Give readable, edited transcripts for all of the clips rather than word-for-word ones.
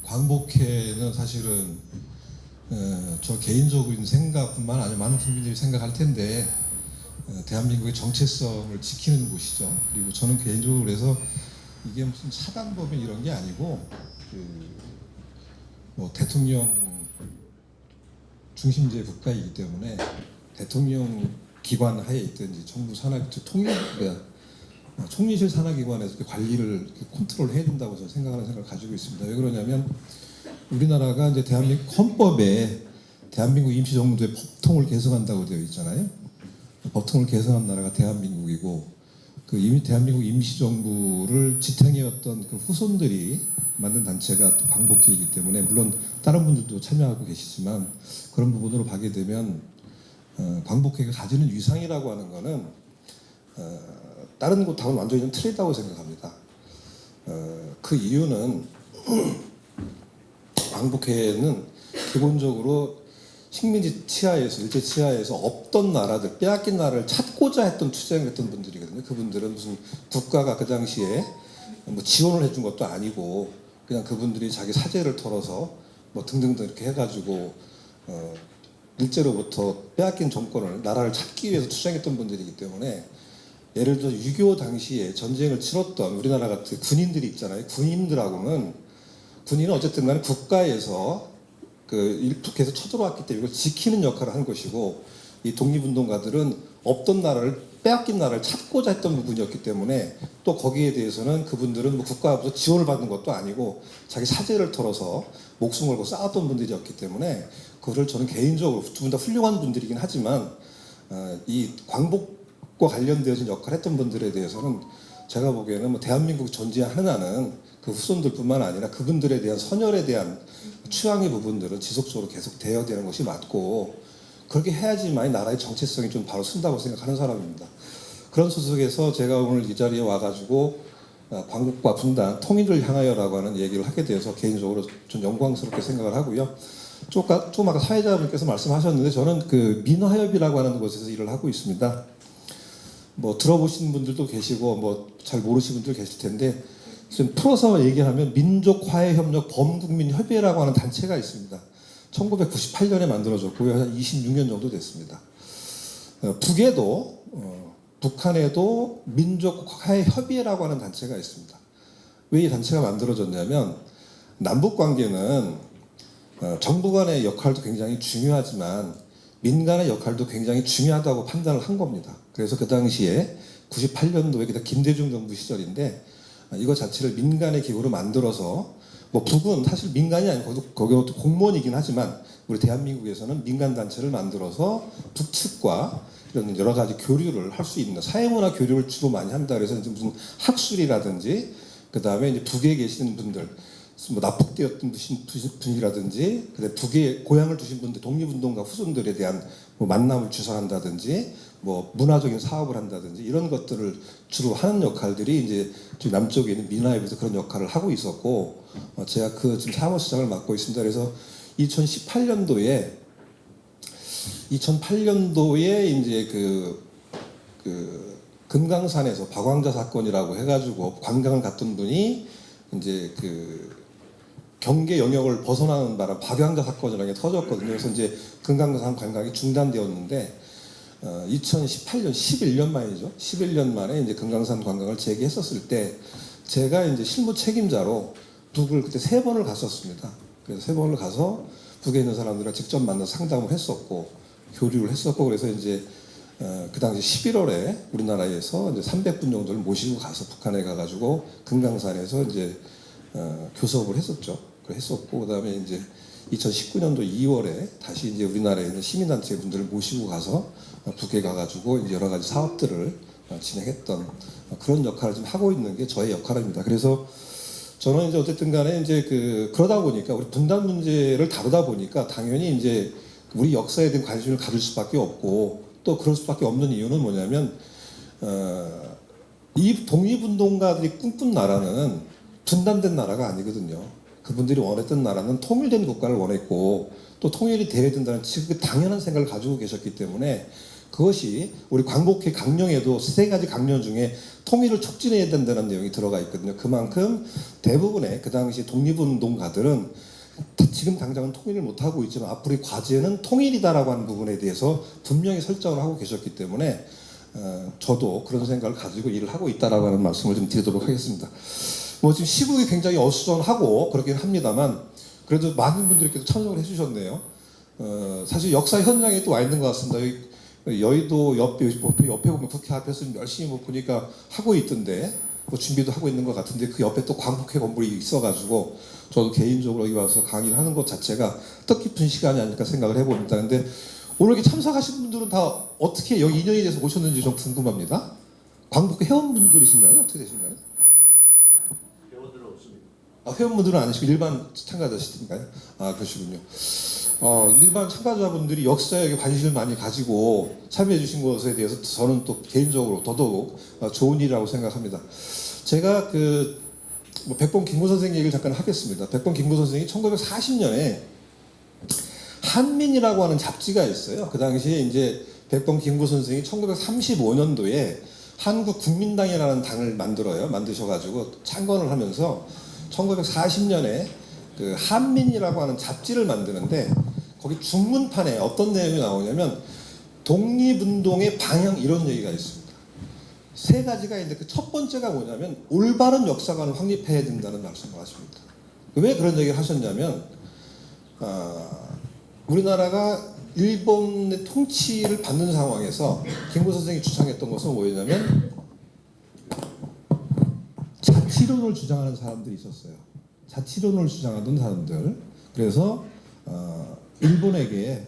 광복회는 사실은 저 개인적인 생각뿐만 아니라 많은 국민들이 생각할 텐데 대한민국의 정체성을 지키는 곳이죠. 그리고 저는 개인적으로 그래서 이게 무슨 사단법인 이런 게 아니고 뭐 대통령 중심제 국가이기 때문에 대통령 기관 하에 있든지 정부 산하 총리실 산하기관에서 관리를 컨트롤 해야 된다고 저는 생각을 가지고 있습니다. 왜 그러냐면 우리나라가 이제 대한민국 헌법에 대한민국 임시정부의 법통을 개성한다고 되어 있잖아요. 법통을 개성한 나라가 대한민국이고 대한민국 임시정부를 지탱해왔던 그 후손들이 만든 단체가 또 광복회이기 때문에 물론 다른 분들도 참여하고 계시지만 그런 부분으로 보게 되면 광복회가 가지는 위상이라고 하는 거는 다른 곳하고는 완전히 좀 틀리다고 생각합니다. 그 이유는 광복회는 기본적으로 식민지 치하에서 일제 치하에서 없던 나라들 빼앗긴 나라를 찾고자 했던 투쟁했던 분들이거든요. 그분들은 무슨 국가가 그 당시에 뭐 지원을 해준 것도 아니고 그냥 그분들이 자기 사재를 털어서 뭐 등등등 이렇게 해가지고 일제로부터 빼앗긴 정권을 나라를 찾기 위해서 투쟁했던 분들이기 때문에 예를 들어 6.25 당시에 전쟁을 치렀던 우리나라 같은 군인들이 있잖아요. 군인은 어쨌든 간에 국가에서 일북에서 쳐들어왔기 때문에 이걸 지키는 역할을 한 것이고 이 독립운동가들은 없던 나라를 빼앗긴 나라를 찾고자 했던 부분이었기 때문에 또 거기에 대해서는 그분들은 뭐 국가로부터 지원을 받는 것도 아니고 자기 사재를 털어서 목숨을 걸고 싸웠던 분들이었기 때문에 그거를 저는 개인적으로 두 분 다 훌륭한 분들이긴 하지만 이 광복과 관련되어진 역할을 했던 분들에 대해서는 제가 보기에는 뭐 대한민국 존재하느냐는 그 후손들뿐만 아니라 그분들에 대한 선열에 대한 취향의 부분들은 지속적으로 계속 되어야 되는 것이 맞고 그렇게 해야지만 나라의 정체성이 좀 바로 쓴다고 생각하는 사람입니다. 그런 소속에서 제가 오늘 이 자리에 와가지고 광복과 분단, 통일을 향하여라고 하는 얘기를 하게 되어서 개인적으로 좀 영광스럽게 생각을 하고요. 좀 아까 사회자분께서 말씀하셨는데 저는 그 민화협이라고 하는 곳에서 일을 하고 있습니다. 뭐 들어보신 분들도 계시고 뭐 잘 모르시는 분들 계실 텐데 지금 풀어서 얘기하면 민족화해협력 범국민협의회라고 하는 단체가 있습니다. 1998년에 만들어졌고요. 한 26년 정도 됐습니다. 북한에도 민족화해협의회라고 하는 단체가 있습니다. 왜 이 단체가 만들어졌냐면 남북관계는 정부 간의 역할도 굉장히 중요하지만 민간의 역할도 굉장히 중요하다고 판단을 한 겁니다. 그래서 그 당시에 98년도에 그때 김대중 정부 시절인데 이거 자체를 민간의 기구로 만들어서 뭐 북은 사실 민간이 아니고 거기도 공무원이긴 하지만 우리 대한민국에서는 민간 단체를 만들어서 북측과 이런 여러 가지 교류를 할 수 있는 사회문화 교류를 주로 많이 합니다. 그래서 이제 무슨 학술이라든지 그 다음에 이제 북에 계시는 분들 뭐 납북되었던 분이라든지 그다음에 북에 고향을 두신 분들 독립운동가 후손들에 대한 뭐 만남을 주선한다든지 뭐 문화적인 사업을 한다든지 이런 것들을 주로 하는 역할들이 이제 저희 남쪽에 있는 민화협에서 그런 역할을 하고 있었고 제가 그 지금 사무실장을 맡고 있습니다. 그래서 2008년도에 이제 금강산에서 박왕자 사건이라고 해가지고 관광을 갔던 분이 이제 경계 영역을 벗어나는 바람 박양자 사건이라는 게 터졌거든요. 그래서 이제 금강산 관광이 중단되었는데 2018년 11년 만이죠. 11년 만에 이제 금강산 관광을 재개했었을 때 제가 이제 실무 책임자로 북을 그때 3번을 갔었습니다. 그래서 3번을 가서 북에 있는 사람들과 직접 만나서 상담을 했었고 교류를 했었고 그래서 이제 그 당시 11월에 우리나라에서 이제 300분 정도를 모시고 가서 북한에 가가지고 금강산에서 이제 교섭을 했었고 그다음에 이제 2019년도 2월에 다시 이제 우리나라에 있는 시민단체 분들을 모시고 가서 북에 가가지고 이제 여러 가지 사업들을 진행했던 그런 역할을 좀 하고 있는 게 저의 역할입니다. 그래서 저는 이제 어쨌든 간에 이제 그러다 보니까 우리 분단 문제를 다루다 보니까 당연히 이제 우리 역사에 대한 관심을 가질 수밖에 없고 또 그럴 수밖에 없는 이유는 뭐냐면 이 독립운동가들이 꿈꾼 나라는 분단된 나라가 아니거든요. 그분들이 원했던 나라는 통일된 국가를 원했고 또 통일이 돼야 된다는 당연한 생각을 가지고 계셨기 때문에 그것이 우리 광복회 강령에도 세 가지 강령 중에 통일을 촉진해야 된다는 내용이 들어가 있거든요. 그만큼 대부분의 그 당시 독립운동가들은 지금 당장은 통일을 못하고 있지만 앞으로의 과제는 통일이다라고 하는 부분에 대해서 분명히 설정을 하고 계셨기 때문에 저도 그런 생각을 가지고 일을 하고 있다라고 하는 말씀을 좀 드리도록 하겠습니다. 뭐 지금 시국이 굉장히 어수선하고 그렇긴 합니다만 그래도 많은 분들께서 참석을 해주셨네요. 사실 역사 현장에 또 와 있는 것 같습니다. 여의도 옆에 보면 국회 앞에서 열심히 뭐 보니까 하고 있던데 뭐 준비도 하고 있는 것 같은데 그 옆에 또 광복회 건물이 있어가지고 저도 개인적으로 여기 와서 강의를 하는 것 자체가 뜻깊은 시간이 아닐까 생각을 해봅니다. 근데 오늘 이렇게 참석하신 분들은 다 어떻게 여기 인연이 돼서 오셨는지 좀 궁금합니다. 광복회 회원분들이신가요? 어떻게 되신가요? 회원들은 없습니다. 회원분들은 아니시고 일반 참가자시신가요? 그러시군요. 일반 참가자분들이 역사에 관심을 많이 가지고 참여해 주신 것에 대해서 저는 또 개인적으로 더더욱 좋은 일이라고 생각합니다. 제가 백범 김구 선생 얘기를 잠깐 하겠습니다. 백범 김구 선생이 1940년에 한민이라고 하는 잡지가 있어요. 그 당시에 이제 백범 김구 선생이 1935년도에 한국국민당이라는 당을 만드셔가지고 창건을 하면서 1940년에 그 한민이라고 하는 잡지를 만드는데 거기 중문판에 어떤 내용이 나오냐면 독립운동의 방향 이런 얘기가 있습니다. 세 가지가 있는데 그 첫 번째가 뭐냐면 올바른 역사관을 확립해야 된다는 말씀을 하십니다. 왜 그런 얘기를 하셨냐면 우리나라가 일본의 통치를 받는 상황에서 김구 선생이 주장했던 것은 뭐였냐면 자치론을 주장하는 사람들이 있었어요. 자치론을 주장하던 사람들. 그래서 일본에게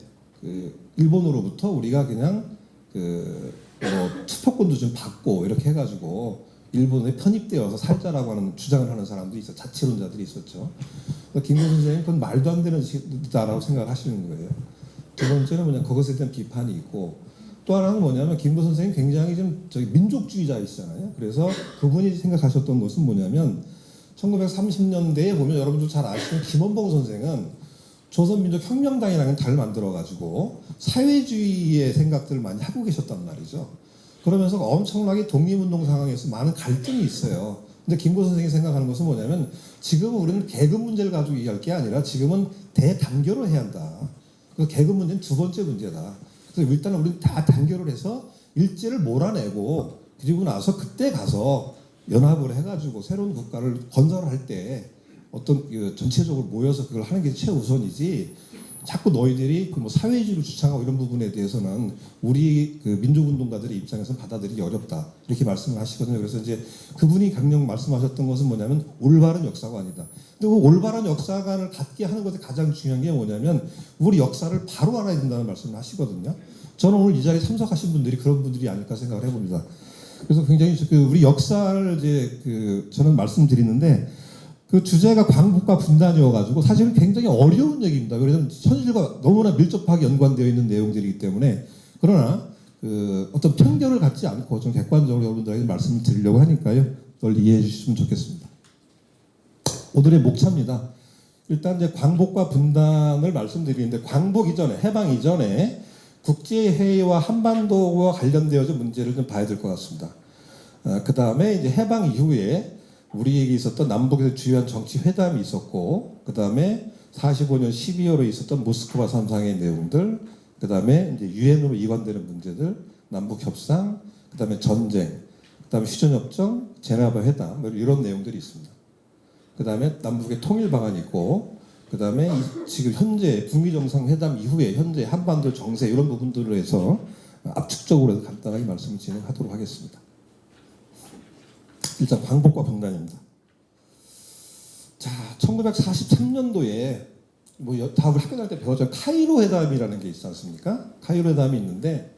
일본으로부터 우리가 그냥 투표권도 좀 받고 이렇게 해가지고 일본에 편입되어서 살자라고 하는 주장을 하는 사람들이 있어. 자치론자들이 있었죠. 김구 선생님 그건 말도 안 되는 짓이다라고 생각하시는 거예요. 두 번째는 뭐냐 그것에 대한 비판이 있고 또 하나는 뭐냐면 김구 선생님 굉장히 좀 민족주의자이시잖아요. 그래서 그분이 생각하셨던 것은 뭐냐면 1930년대에 보면 여러분들 잘 아시는 김원봉 선생은 조선민족혁명당이라는 당을 만들어가지고 사회주의의 생각들을 많이 하고 계셨단 말이죠. 그러면서 엄청나게 독립운동 상황에서 많은 갈등이 있어요. 근데 김구 선생이 생각하는 것은 뭐냐면 지금은 우리는 계급 문제를 가지고 얘기할 게 아니라 지금은 대단결을 해야 한다. 그 계급 문제는 두 번째 문제다. 그래서 일단은 우리는 다 단결을 해서 일제를 몰아내고 그리고 나서 그때 가서 연합을 해가지고 새로운 국가를 건설할 때 어떤 전체적으로 모여서 그걸 하는 게 최우선이지 자꾸 너희들이 뭐 사회주의를 주창하고 이런 부분에 대해서는 우리 민족운동가들의 입장에서는 받아들이기 어렵다 이렇게 말씀을 하시거든요. 그래서 이제 그분이 강령 말씀하셨던 것은 뭐냐면 올바른 역사관이다. 근데 그 올바른 역사관을 갖게 하는 것에 가장 중요한 게 뭐냐면 우리 역사를 바로 알아야 된다는 말씀을 하시거든요. 저는 오늘 이 자리에 참석하신 분들이 그런 분들이 아닐까 생각을 해봅니다. 그래서 굉장히 우리 역사를 이제 저는 말씀드리는데 그 주제가 광복과 분단이어가지고 사실은 굉장히 어려운 얘기입니다. 왜냐하면 현실과 너무나 밀접하게 연관되어 있는 내용들이기 때문에 그러나 어떤 편견을 갖지 않고 좀 객관적으로 여러분들에게 말씀을 드리려고 하니까요. 널리 이해해 주시면 좋겠습니다. 오늘의 목차입니다. 일단 이제 광복과 분단을 말씀드리는데 광복 이전에 해방 이전에 국제회의와 한반도와 관련되어진 문제를 좀 봐야 될 것 같습니다. 그 다음에 이제 해방 이후에 우리에게 있었던 남북에서 주요한 정치 회담이 있었고, 그 다음에 45년 12월에 있었던 모스크바 3상의 내용들, 그 다음에 이제 유엔으로 이관되는 문제들, 남북 협상, 그 다음에 전쟁, 그 다음에 휴전협정, 제네바 회담 이런 내용들이 있습니다. 그 다음에 남북의 통일 방안이 있고, 그 다음에 지금 현재 북미 정상회담 이후에 현재 한반도 정세 이런 부분들을 해서 압축적으로 간단하게 말씀을 진행하도록 하겠습니다. 일단 광복과 분단입니다. 자, 1943년도에 뭐 다 우리 학교 다닐 때 배웠죠. 카이로 회담이라는 게 있지 않습니까? 카이로 회담이 있는데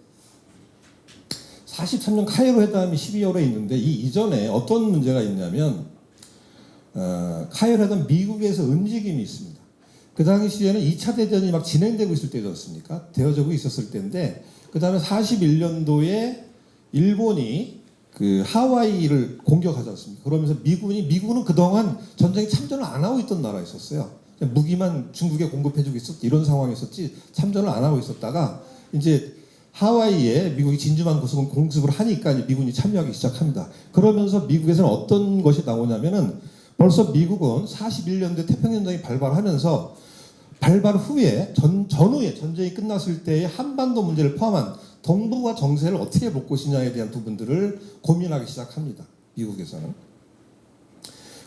43년 카이로 회담이 12월에 있는데 이 이전에 어떤 문제가 있냐면 카이로 회담 미국에서 움직임이 있습니다. 그 당시에는 2차 대전이 막 진행되고 있을 때지 않습니까? 되어지고 있었을 때인데 그 다음에 41년도에 일본이 그 하와이를 공격하지 않습니까? 그러면서 미국은 그동안 전쟁에 참전을 안 하고 있던 나라였었어요. 무기만 중국에 공급해주고 있었 이런 상황이었었지 참전을 안 하고 있었다가 이제 하와이에 미국이 진주만 고속을 공습을 하니까 이제 미군이 참여하기 시작합니다. 그러면서 미국에서는 어떤 것이 나오냐면은 벌써 미국은 41년대 태평양전이 발발하면서 발발 후에 전후에 전쟁이 끝났을 때의 한반도 문제를 포함한 동북아 정세를 어떻게 볼 것이냐에 대한 부분들을 고민하기 시작합니다. 미국에서는.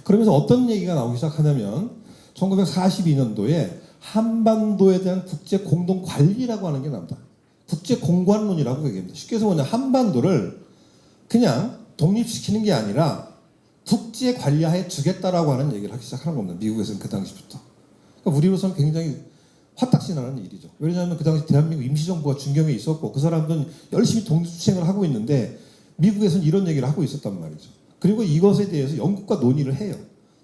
그러면서 어떤 얘기가 나오기 시작하냐면 1942년도에 한반도에 대한 국제 공동 관리라고 하는 게 나옵니다. 국제 공관론이라고 얘기합니다. 쉽게 해서 뭐냐, 한반도를 그냥 독립시키는 게 아니라 국제 관리하에 주겠다라고 하는 얘기를 하기 시작하는 겁니다. 미국에서는 그 당시부터. 그러니까 우리로서는 굉장히 화딱지나는 일이죠. 왜냐하면 그 당시 대한민국 임시정부가 중경에 있었고 그 사람들은 열심히 독립투쟁을 하고 있는데 미국에서는 이런 얘기를 하고 있었단 말이죠. 그리고 이것에 대해서 영국과 논의를 해요.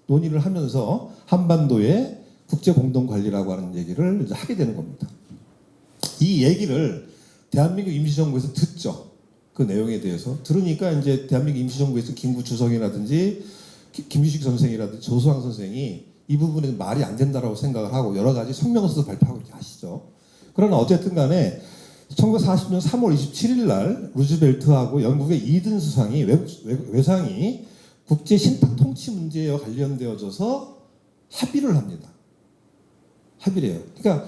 논의를 하면서 한반도의 국제 공동 관리라고 하는 얘기를 이제 하게 되는 겁니다. 이 얘기를 대한민국 임시정부에서 듣죠. 그 내용에 대해서 들으니까 이제 대한민국 임시정부에서 김구 주석이라든지 김유식 선생이라든지 조수왕 선생이 이 부분에 말이 안 된다라고 생각을 하고 여러 가지 성명서도 발표하고 이렇게 하시죠. 그러나 어쨌든 간에 1940년 3월 27일 날 루즈벨트하고 영국의 이든 수상이 외상이 국제 신탁 통치 문제와 관련되어져서 합의를 합니다. 합의를 해요. 그러니까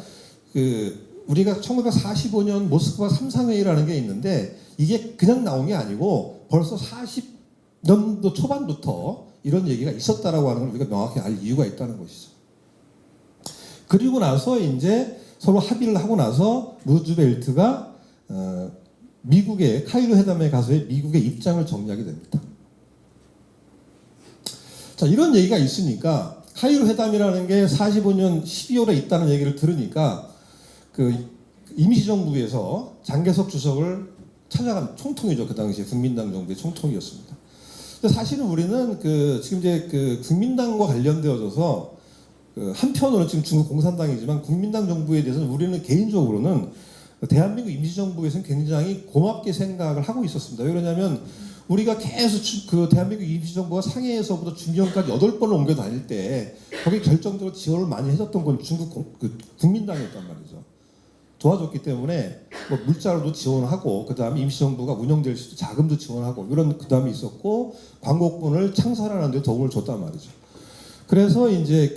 우리가 1945년 모스크바 3상회의라는 게 있는데 이게 그냥 나온 게 아니고 벌써 40년도 초반부터 이런 얘기가 있었다라고 하는 걸 우리가 명확히 알 이유가 있다는 것이죠. 그리고 나서 이제 서로 합의를 하고 나서 루즈벨트가 미국의 카이로 회담에 가서의 미국의 입장을 정리하게 됩니다. 자, 이런 얘기가 있으니까 카이로 회담이라는 게 45년 12월에 있다는 얘기를 들으니까 그 임시정부에서 장개석 주석을 찾아간 총통이죠. 그 당시에 국민당 정부의 총통이었습니다. 근데 사실은 우리는 지금 이제 국민당과 관련되어져서 한편으로는 지금 중국 공산당이지만 국민당 정부에 대해서는 우리는 개인적으로는 대한민국 임시정부에서는 굉장히 고맙게 생각을 하고 있었습니다. 왜 그러냐면 우리가 계속 대한민국 임시정부가 상해에서부터 중경까지 8번을 옮겨 다닐 때 거기 결정적으로 지원을 많이 해줬던 건 중국 국민당이었단 말이죠. 도와줬기 때문에 뭐 물자로도 지원하고 그다음에 임시정부가 운영될 수 있도록 자금도 지원하고 이런 그다음에 있었고 광복군을 창설하는 데 도움을 줬단 말이죠. 그래서 이제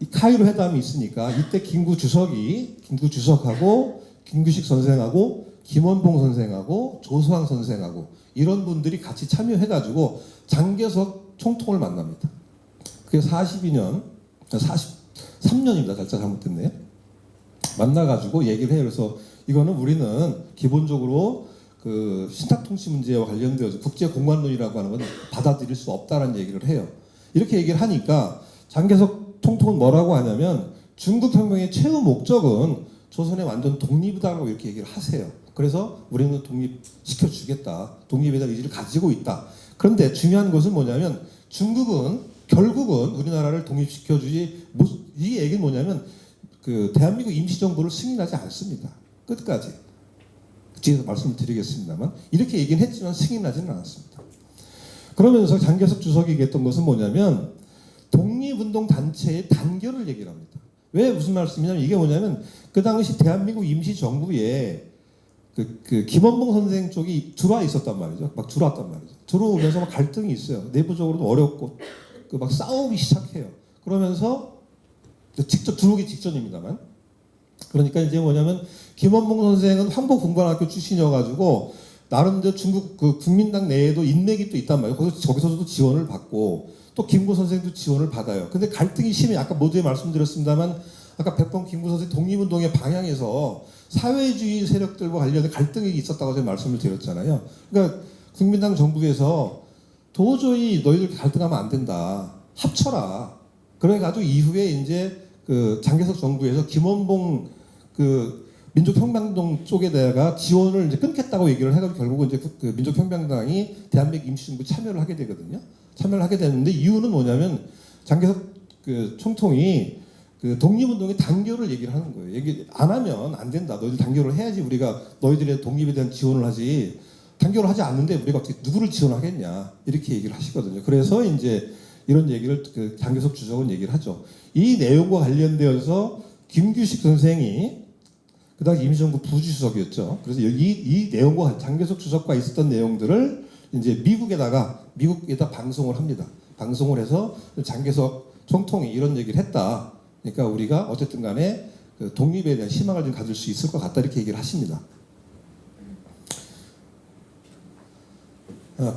이 카이로 회담이 있으니까 이때 김구 주석하고 김규식 선생하고 김원봉 선생하고 조수왕 선생하고 이런 분들이 같이 참여해가지고 장개석 총통을 만납니다. 그게 43년입니다. 날짜 잘못됐네요. 만나가지고 얘기를 해요. 그래서 이거는 우리는 기본적으로 신탁통치 문제와 관련되어서 국제공관론이라고 하는 건 받아들일 수 없다는 얘기를 해요. 이렇게 얘기를 하니까 장개석 총통은 뭐라고 하냐면 중국혁명의 최후 목적은 조선의 완전 독립이다라고 이렇게 얘기를 하세요. 그래서 우리는 독립시켜주겠다. 독립에 대한 의지를 가지고 있다. 그런데 중요한 것은 뭐냐면 중국은 결국은 우리나라를 독립시켜주지, 이 얘기는 뭐냐면 대한민국 임시정부를 승인하지 않습니다. 끝까지. 뒤에서 말씀을 드리겠습니다만 이렇게 얘기는 했지만 승인하지는 않았습니다. 그러면서 장개석 주석이 얘기했던 것은 뭐냐면 독립운동 단체의 단결을 얘기를 합니다. 왜 무슨 말씀이냐면 이게 뭐냐면 그 당시 대한민국 임시정부에 김원봉 선생 쪽이 들어와 있었단 말이죠. 막 들어왔단 말이죠. 들어오면서 막 갈등이 있어요. 내부적으로도 어렵고 막 싸우기 시작해요. 그러면서 직접 들어오기 직전입니다만. 그러니까 이제 뭐냐면 김원봉 선생은 황복공관학교 출신이어가지고 나름대로 중국 국민당 내에도 인맥이 또 있단 말이에요. 거기서도 지원을 받고 또 김구 선생도 지원을 받아요. 근데 갈등이 심해. 아까 모두에 말씀드렸습니다만 아까 백범 김구 선생 독립운동의 방향에서 사회주의 세력들과 관련된 갈등이 있었다고 제가 말씀을 드렸잖아요. 그러니까 국민당 정부에서 도저히 너희들 갈등하면 안 된다. 합쳐라. 그래가지고 이후에 이제 장개석 정부에서 김원봉 민족혁명당 쪽에다가 지원을 이제 끊겠다고 얘기를 해가지고 결국은 이제 민족혁명당이 대한민국 임시정부에 참여를 하게 되거든요. 참여를 하게 되는데 이유는 뭐냐면 장개석 총통이 독립운동의 단결을 얘기를 하는 거예요. 얘기 안 하면 안 된다. 너희들 단결을 해야지 우리가 너희들의 독립에 대한 지원을 하지. 단결을 하지 않는데 우리가 어떻게 누구를 지원하겠냐. 이렇게 얘기를 하시거든요. 그래서 이제 이런 얘기를 장개석 주석은 얘기를 하죠. 이 내용과 관련되어서 김규식 선생이 그 당시 임시정부 부주석이었죠. 그래서 이 내용과 장개석 주석과 있었던 내용들을 이제 미국에다 방송을 합니다. 방송을 해서 장개석 총통이 이런 얘기를 했다. 그러니까 우리가 어쨌든 간에 그 독립에 대한 희망을 좀 가질 수 있을 것 같다 이렇게 얘기를 하십니다.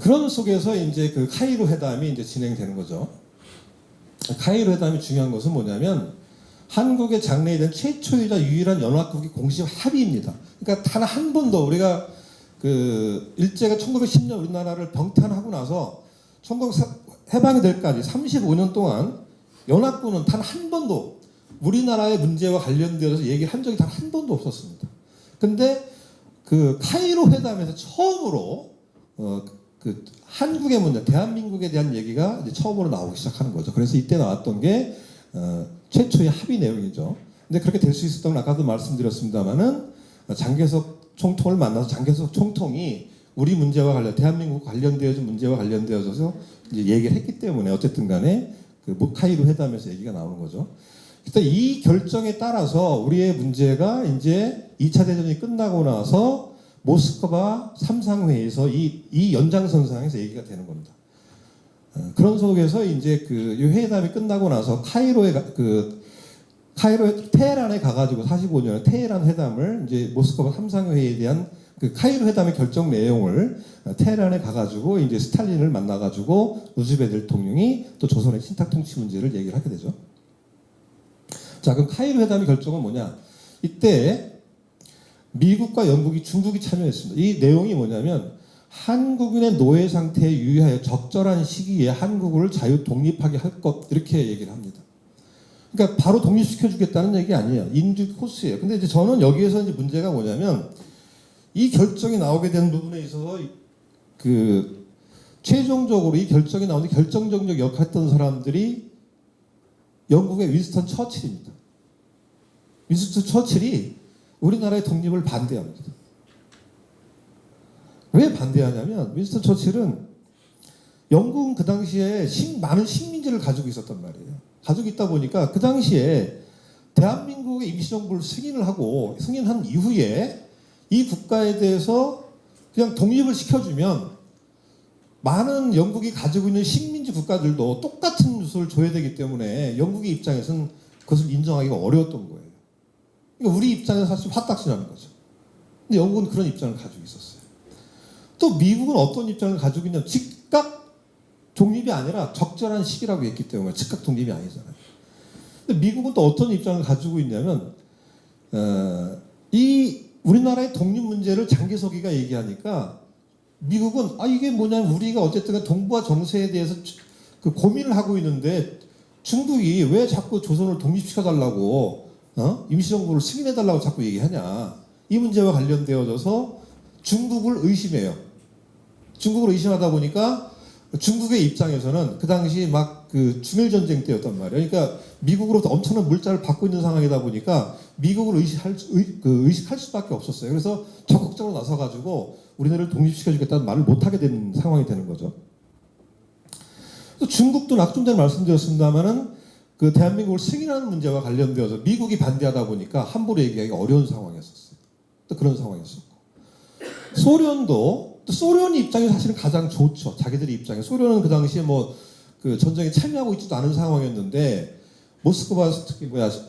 그런 속에서 이제 그 카이로 회담이 이제 진행되는 거죠. 카이로 회담이 중요한 것은 뭐냐면 한국의 장래에 대한 최초이자 유일한 연합국의 공식 합의입니다. 그러니까 단 한 번도 우리가 그 일제가 1910년 우리나라를 병탄하고 나서 해방이 될까지 35년 동안 연합군은 단 한 번도 우리나라의 문제와 관련되어서 얘기를 한 적이 단 한 번도 없었습니다. 근데 그 카이로 회담에서 처음으로 그 한국의 문제, 대한민국에 대한 얘기가 이제 처음으로 나오기 시작하는 거죠. 그래서 이때 나왔던 게 최초의 합의 내용이죠. 근데 그렇게 될 수 있었던 건 아까도 말씀드렸습니다만은 장개석 총통을 만나서 장개석 총통이 우리 문제와 대한민국 관련되어진 문제와 관련되어져서 이제 얘기를 했기 때문에 어쨌든 간에 그 카이로 회담에서 얘기가 나오는 거죠. 그래서 이 결정에 따라서 우리의 문제가 이제 2차 대전이 끝나고 나서 모스크바 삼상회의에서 이 연장선상에서 얘기가 되는 겁니다. 그런 속에서 이제 그 회담이 끝나고 나서 테헤란에 가가지고 45년에 테헤란 회담을 이제 모스크바 삼상회의에 대한 그 카이로 회담의 결정 내용을 테헤란에 가가지고 이제 스탈린을 만나가지고 루즈벨트 대통령이 또 조선의 신탁 통치 문제를 얘기를 하게 되죠. 자, 그럼 카이로 회담의 결정은 뭐냐? 이때 미국과 영국이 중국이 참여했습니다. 이 내용이 뭐냐면 한국인의 노예 상태에 유의하여 적절한 시기에 한국을 자유 독립하게 할 것 이렇게 얘기를 합니다. 그러니까 바로 독립시켜주겠다는 얘기 아니에요. 인류 코스예요. 근데 이제 저는 여기에서 이제 문제가 뭐냐면 이 결정이 나오게 된 부분에 있어서 그 최종적으로 이 결정이 나오는데 결정적 역할을 했던 사람들이 영국의 윈스턴 처칠입니다. 윈스턴 처칠이 우리나라의 독립을 반대합니다. 왜 반대하냐면 윈스턴 처칠은 영국은 그 당시에 많은 식민지를 가지고 있었단 말이에요. 가지고 있다 보니까 그 당시에 대한민국의 임시정부를 승인한 이후에 이 국가에 대해서 그냥 독립을 시켜주면 많은 영국이 가지고 있는 식민지 국가들도 똑같은 것을 줘야 되기 때문에 영국의 입장에서는 그것을 인정하기가 어려웠던 거예요. 그러니까 우리 입장에서 사실 화딱지나는 거죠. 근데 영국은 그런 입장을 가지고 있었어요. 또 미국은 어떤 입장을 가지고 있냐면 즉각 독립이 아니라 적절한 시기라고 했기 때문에 즉각 독립이 아니잖아요. 근데 미국은 또 어떤 입장을 가지고 있냐면 이 우리나라의 독립 문제를 장개석이가 얘기하니까 미국은 이게 뭐냐면 우리가 어쨌든 동북아 정세에 대해서 그 고민을 하고 있는데 중국이 왜 자꾸 조선을 독립시켜달라고 임시정부를 승인해달라고 자꾸 얘기하냐. 이 문제와 관련되어져서 중국을 의심해요. 중국을 의심하다 보니까 중국의 입장에서는 그 당시 막 그 중일전쟁 때였단 말이에요. 그러니까 미국으로부터 엄청난 물자를 받고 있는 상황이다 보니까 미국을 의식할 수밖에 없었어요. 그래서 적극적으로 나서가지고 우리나라를 독립시켜주겠다는 말을 못하게 되는 상황이 되는 거죠. 또 중국도 좀 전에 말씀드렸습니다만은 그 대한민국을 승인하는 문제와 관련되어서 미국이 반대하다 보니까 함부로 얘기하기가 어려운 상황이었었어요. 또 그런 상황이었었고. 소련도, 또 소련의 입장이 사실은 가장 좋죠. 자기들의 입장에. 소련은 그 당시에 그 전쟁에 참여하고 있지도 않은 상황이었는데, 모스크바,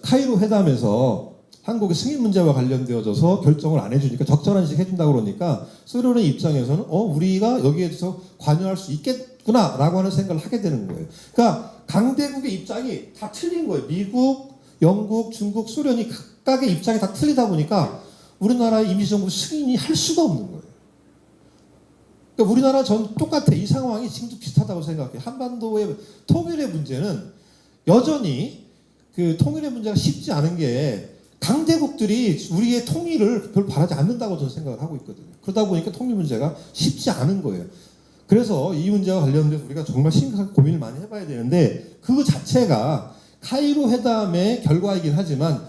카이로 회담에서 한국의 승인 문제와 관련되어져서 결정을 안 해주니까 적절한 시기 해준다고 그러니까 소련의 입장에서는 우리가 여기에 대해서 관여할 수 있겠구나라고 하는 생각을 하게 되는 거예요. 그러니까 강대국의 입장이 다 틀린 거예요. 미국, 영국, 중국, 소련이 각각의 입장이 다 틀리다 보니까 우리나라의 임시정부 승인이 할 수가 없는 거예요. 그러니까 우리나라 전 똑같아. 이 상황이 지금도 비슷하다고 생각해요. 한반도의 통일의 문제는 여전히 그 통일의 문제가 쉽지 않은 게 강대국들이 우리의 통일을 별로 바라지 않는다고 저는 생각을 하고 있거든요. 그러다 보니까 통일 문제가 쉽지 않은 거예요. 그래서 이 문제와 관련돼서 우리가 정말 심각하게 고민을 많이 해봐야 되는데 그 자체가 카이로 회담의 결과이긴 하지만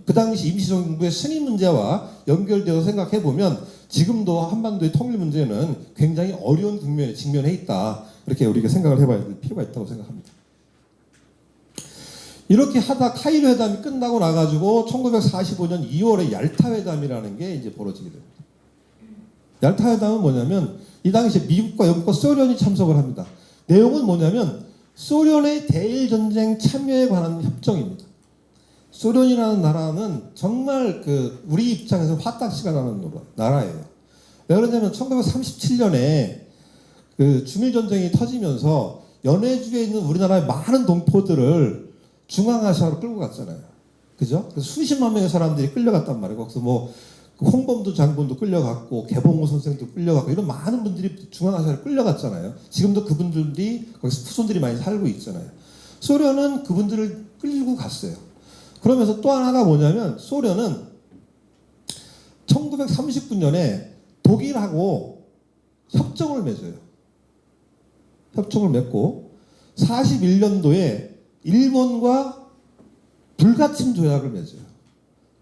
그 당시 임시정부의 승인 문제와 연결되어서 생각해보면 지금도 한반도의 통일 문제는 굉장히 어려운 국면에 직면해 있다. 이렇게 우리가 생각을 해봐야 될 필요가 있다고 생각합니다. 이렇게 하다 카이로 회담이 끝나고 나가지고 1945년 2월에 얄타 회담이라는 게 이제 벌어지게 됩니다. 얄타 회담은 뭐냐면 이 당시에 미국과 영국과 소련이 참석을 합니다. 내용은 뭐냐면 소련의 대일 전쟁 참여에 관한 협정입니다. 소련이라는 나라는 정말 우리 입장에서 화딱지가 나는 나라예요. 왜 그러냐면 1937년에 중일 전쟁이 터지면서 연해주에 있는 우리나라의 많은 동포들을 중앙아시아로 끌고 갔잖아요. 그죠? 그래서 수십만 명의 사람들이 끌려갔단 말이에요. 거기서 뭐 홍범도 장군도 끌려갔고 개봉호 선생도 끌려갔고 이런 많은 분들이 중앙아시아로 끌려갔잖아요. 지금도 그분들이 거기서 후손들이 많이 살고 있잖아요. 소련은 그분들을 끌고 갔어요. 그러면서 또 하나가 뭐냐면 소련은 1939년에 독일하고 협정을 맺어요. 협정을 맺고 41년도에 일본과 불가침 조약을 맺어요.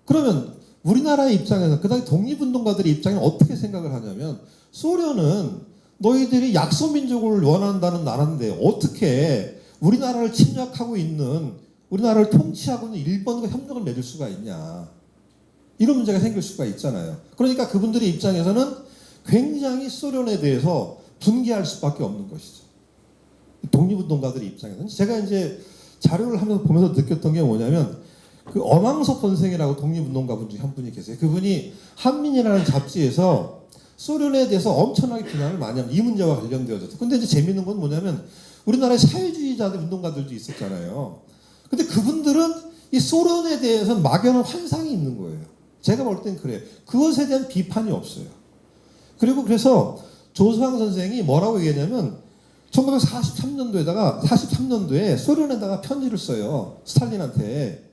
그러면 우리나라의 입장에서 그다음에 독립운동가들의 입장에 어떻게 생각을 하냐면 소련은 너희들이 약소민족을 원한다는 나라인데 어떻게 우리나라를 침략하고 있는 우리나라를 통치하고 있는 일본과 협력을 맺을 수가 있냐. 이런 문제가 생길 수가 있잖아요. 그러니까 그분들의 입장에서는 굉장히 소련에 대해서 분개할 수밖에 없는 것이죠. 독립운동가들의 입장에서는. 제가 이제 자료를 하면서 보면서 느꼈던 게 뭐냐면 엄황섭 선생이라고 독립운동가 분 중에 한 분이 계세요. 그분이 한민이라는 잡지에서 소련에 대해서 엄청나게 비난을 많이 합니다. 이 문제와 관련되어져서. 근데 이제 재밌는 건 뭐냐면 우리나라의 사회주의자들 운동가들도 있었잖아요. 근데 그분들은 이 소련에 대해서는 막연한 환상이 있는 거예요. 제가 볼 땐 그래요. 그것에 대한 비판이 없어요. 그리고 그래서 조수황 선생이 뭐라고 얘기했냐면 1943년도에 소련에다가 편지를 써요. 스탈린한테.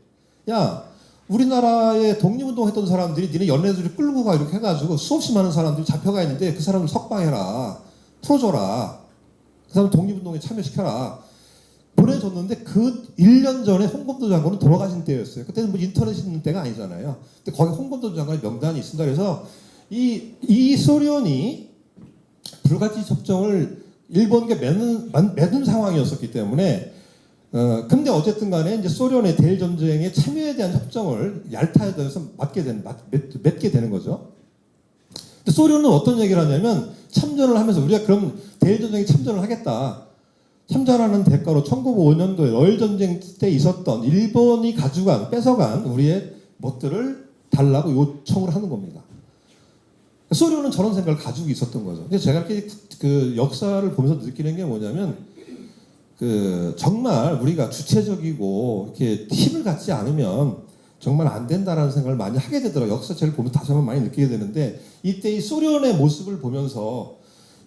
야, 우리나라에 독립운동 했던 사람들이 니네 연애들을 끌고 가 이렇게 해가지고 수없이 많은 사람들이 잡혀가 있는데 그 사람들 석방해라. 풀어줘라. 그 사람 독립운동에 참여시켜라. 보내줬는데 그 1년 전에 홍범도 장관은 돌아가신 때였어요. 그때는 뭐 인터넷 있는 때가 아니잖아요. 근데 거기 홍범도 장관의 명단이 있습니다. 그래서 이 소련이 불가침 협정을 일본과 맺은 상황이었었기 때문에 근데 어쨌든 간에 이제 소련의 대일 전쟁의 참여에 대한 협정을 얄타에 대해서 맺게 되는 거죠. 근데 소련은 어떤 얘기를 하냐면 참전을 하면서 우리가 그럼 대일 전쟁에 참전을 하겠다. 참전하는 대가로 1905년도에 러일 전쟁 때 있었던 일본이 뺏어간 우리의 것들을 달라고 요청을 하는 겁니다. 소련은 저런 생각을 가지고 있었던 거죠. 근데 제가 이렇게 그 역사를 보면서 느끼는 게 뭐냐면 정말 우리가 주체적이고 이렇게 힘을 갖지 않으면 정말 안 된다라는 생각을 많이 하게 되더라고요. 역사책을 보면 다시 한번 많이 느끼게 되는데 이때 이 소련의 모습을 보면서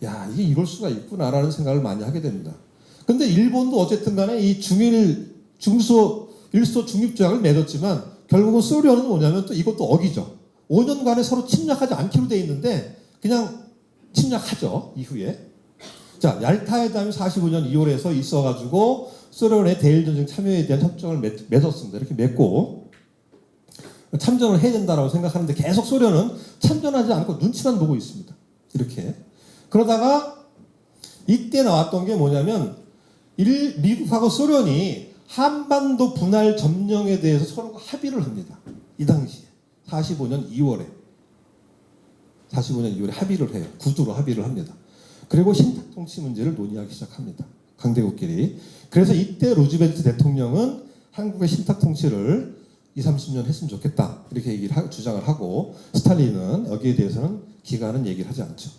야, 이게 이럴 수가 있구나라는 생각을 많이 하게 됩니다. 근데 일본도 어쨌든 간에 이 일소 중립조약을 맺었지만 결국은 소련은 뭐냐면 또 이것도 어기죠. 5년간에 서로 침략하지 않기로 돼 있는데 그냥 침략하죠. 이후에. 자, 얄타 회담이 45년 2월에서 있어가지고 소련의 대일전쟁 참여에 대한 협정을 맺었습니다. 이렇게 맺고 참전을 해야 된다라고 생각하는데 계속 소련은 참전하지 않고 눈치만 보고 있습니다. 이렇게. 그러다가 이때 나왔던 게 뭐냐면 미국하고 소련이 한반도 분할 점령에 대해서 서로 합의를 합니다. 이 당시에 45년 2월에 합의를 해요. 구두로 합의를 합니다. 그리고 신탁 통치 문제를 논의하기 시작합니다. 강대국끼리. 그래서 이때 루즈벨트 대통령은 한국의 신탁 통치를 20-30년 했으면 좋겠다. 이렇게 주장을 하고 스탈린은 여기에 대해서는 기간은 얘기를 하지 않죠.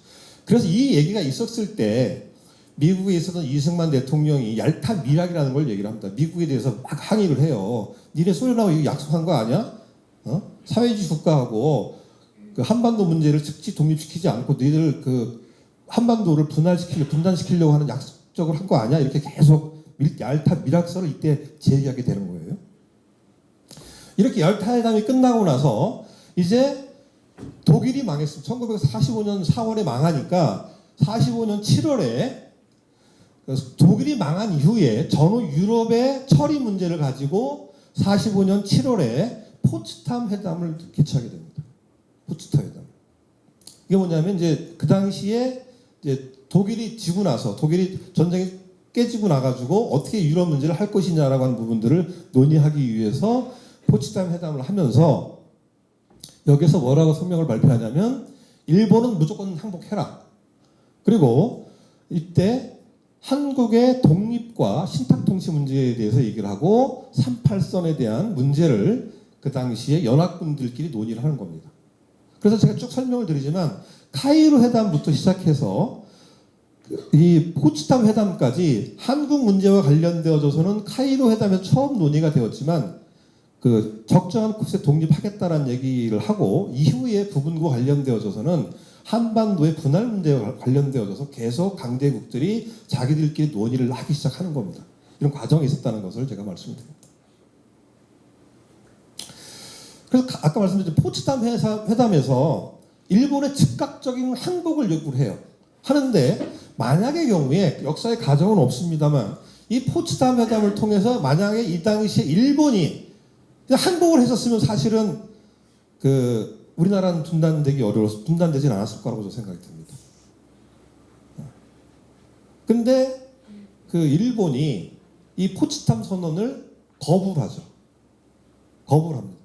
그래서 이 얘기가 있었을 때 미국에 있었던 이승만 대통령이 얄타 밀약이라는 걸 얘기를 합니다. 미국에 대해서 막 항의를 해요. 니네 소련하고 이거 약속한 거 아니야? 사회주의 국가하고 그 한반도 문제를 즉시 독립시키지 않고 너희들 그 한반도를 분단시키려고 하는 약속을 한 거 아니야? 이렇게 계속 얄타 밀약서를 이때 제기하게 되는 거예요. 이렇게 얄타 회담이 끝나고 나서 이제 독일이 망했습니다. 1945년 4월에 망하니까 45년 7월에 독일이 망한 이후에 전후 유럽의 처리 문제를 가지고 45년 7월에 포츠담 회담을 개최하게 됩니다. 포츠담 회담. 이게 뭐냐면 이제 그 당시에 이제 독일이 지고 나서 독일이 전쟁이 깨지고 나가지고 어떻게 유럽 문제를 할 것이냐라고 하는 부분들을 논의하기 위해서 포츠담 회담을 하면서 여기서 뭐라고 성명을 발표하냐면 일본은 무조건 항복해라. 그리고 이때 한국의 독립과 신탁통치 문제에 대해서 얘기를 하고 38선에 대한 문제를 그 당시에 연합군들끼리 논의를 하는 겁니다. 그래서 제가 쭉 설명을 드리지만 카이로 회담부터 시작해서 이 포츠담 회담까지 한국 문제와 관련되어져서는 카이로 회담에서 처음 논의가 되었지만 그 적정한 곳에 독립하겠다라는 얘기를 하고 이후에 부분과 관련되어져서는 한반도의 분할 문제와 관련되어져서 계속 강대국들이 자기들끼리 논의를 하기 시작하는 겁니다. 이런 과정이 있었다는 것을 제가 말씀드립니다. 그래서 아까 말씀드린 포츠담 회담에서 일본의 즉각적인 항복을 요구를 해요. 하는데 만약의 경우에 역사의 가정은 없습니다만 이 포츠담 회담을 통해서 만약에 이 당시에 일본이 항복을 했었으면 사실은 그 우리나라는 분단되진 않았을 거라고 저는 생각이 듭니다. 근데 그 일본이 이 포츠담 선언을 거부를 하죠. 거부를 합니다.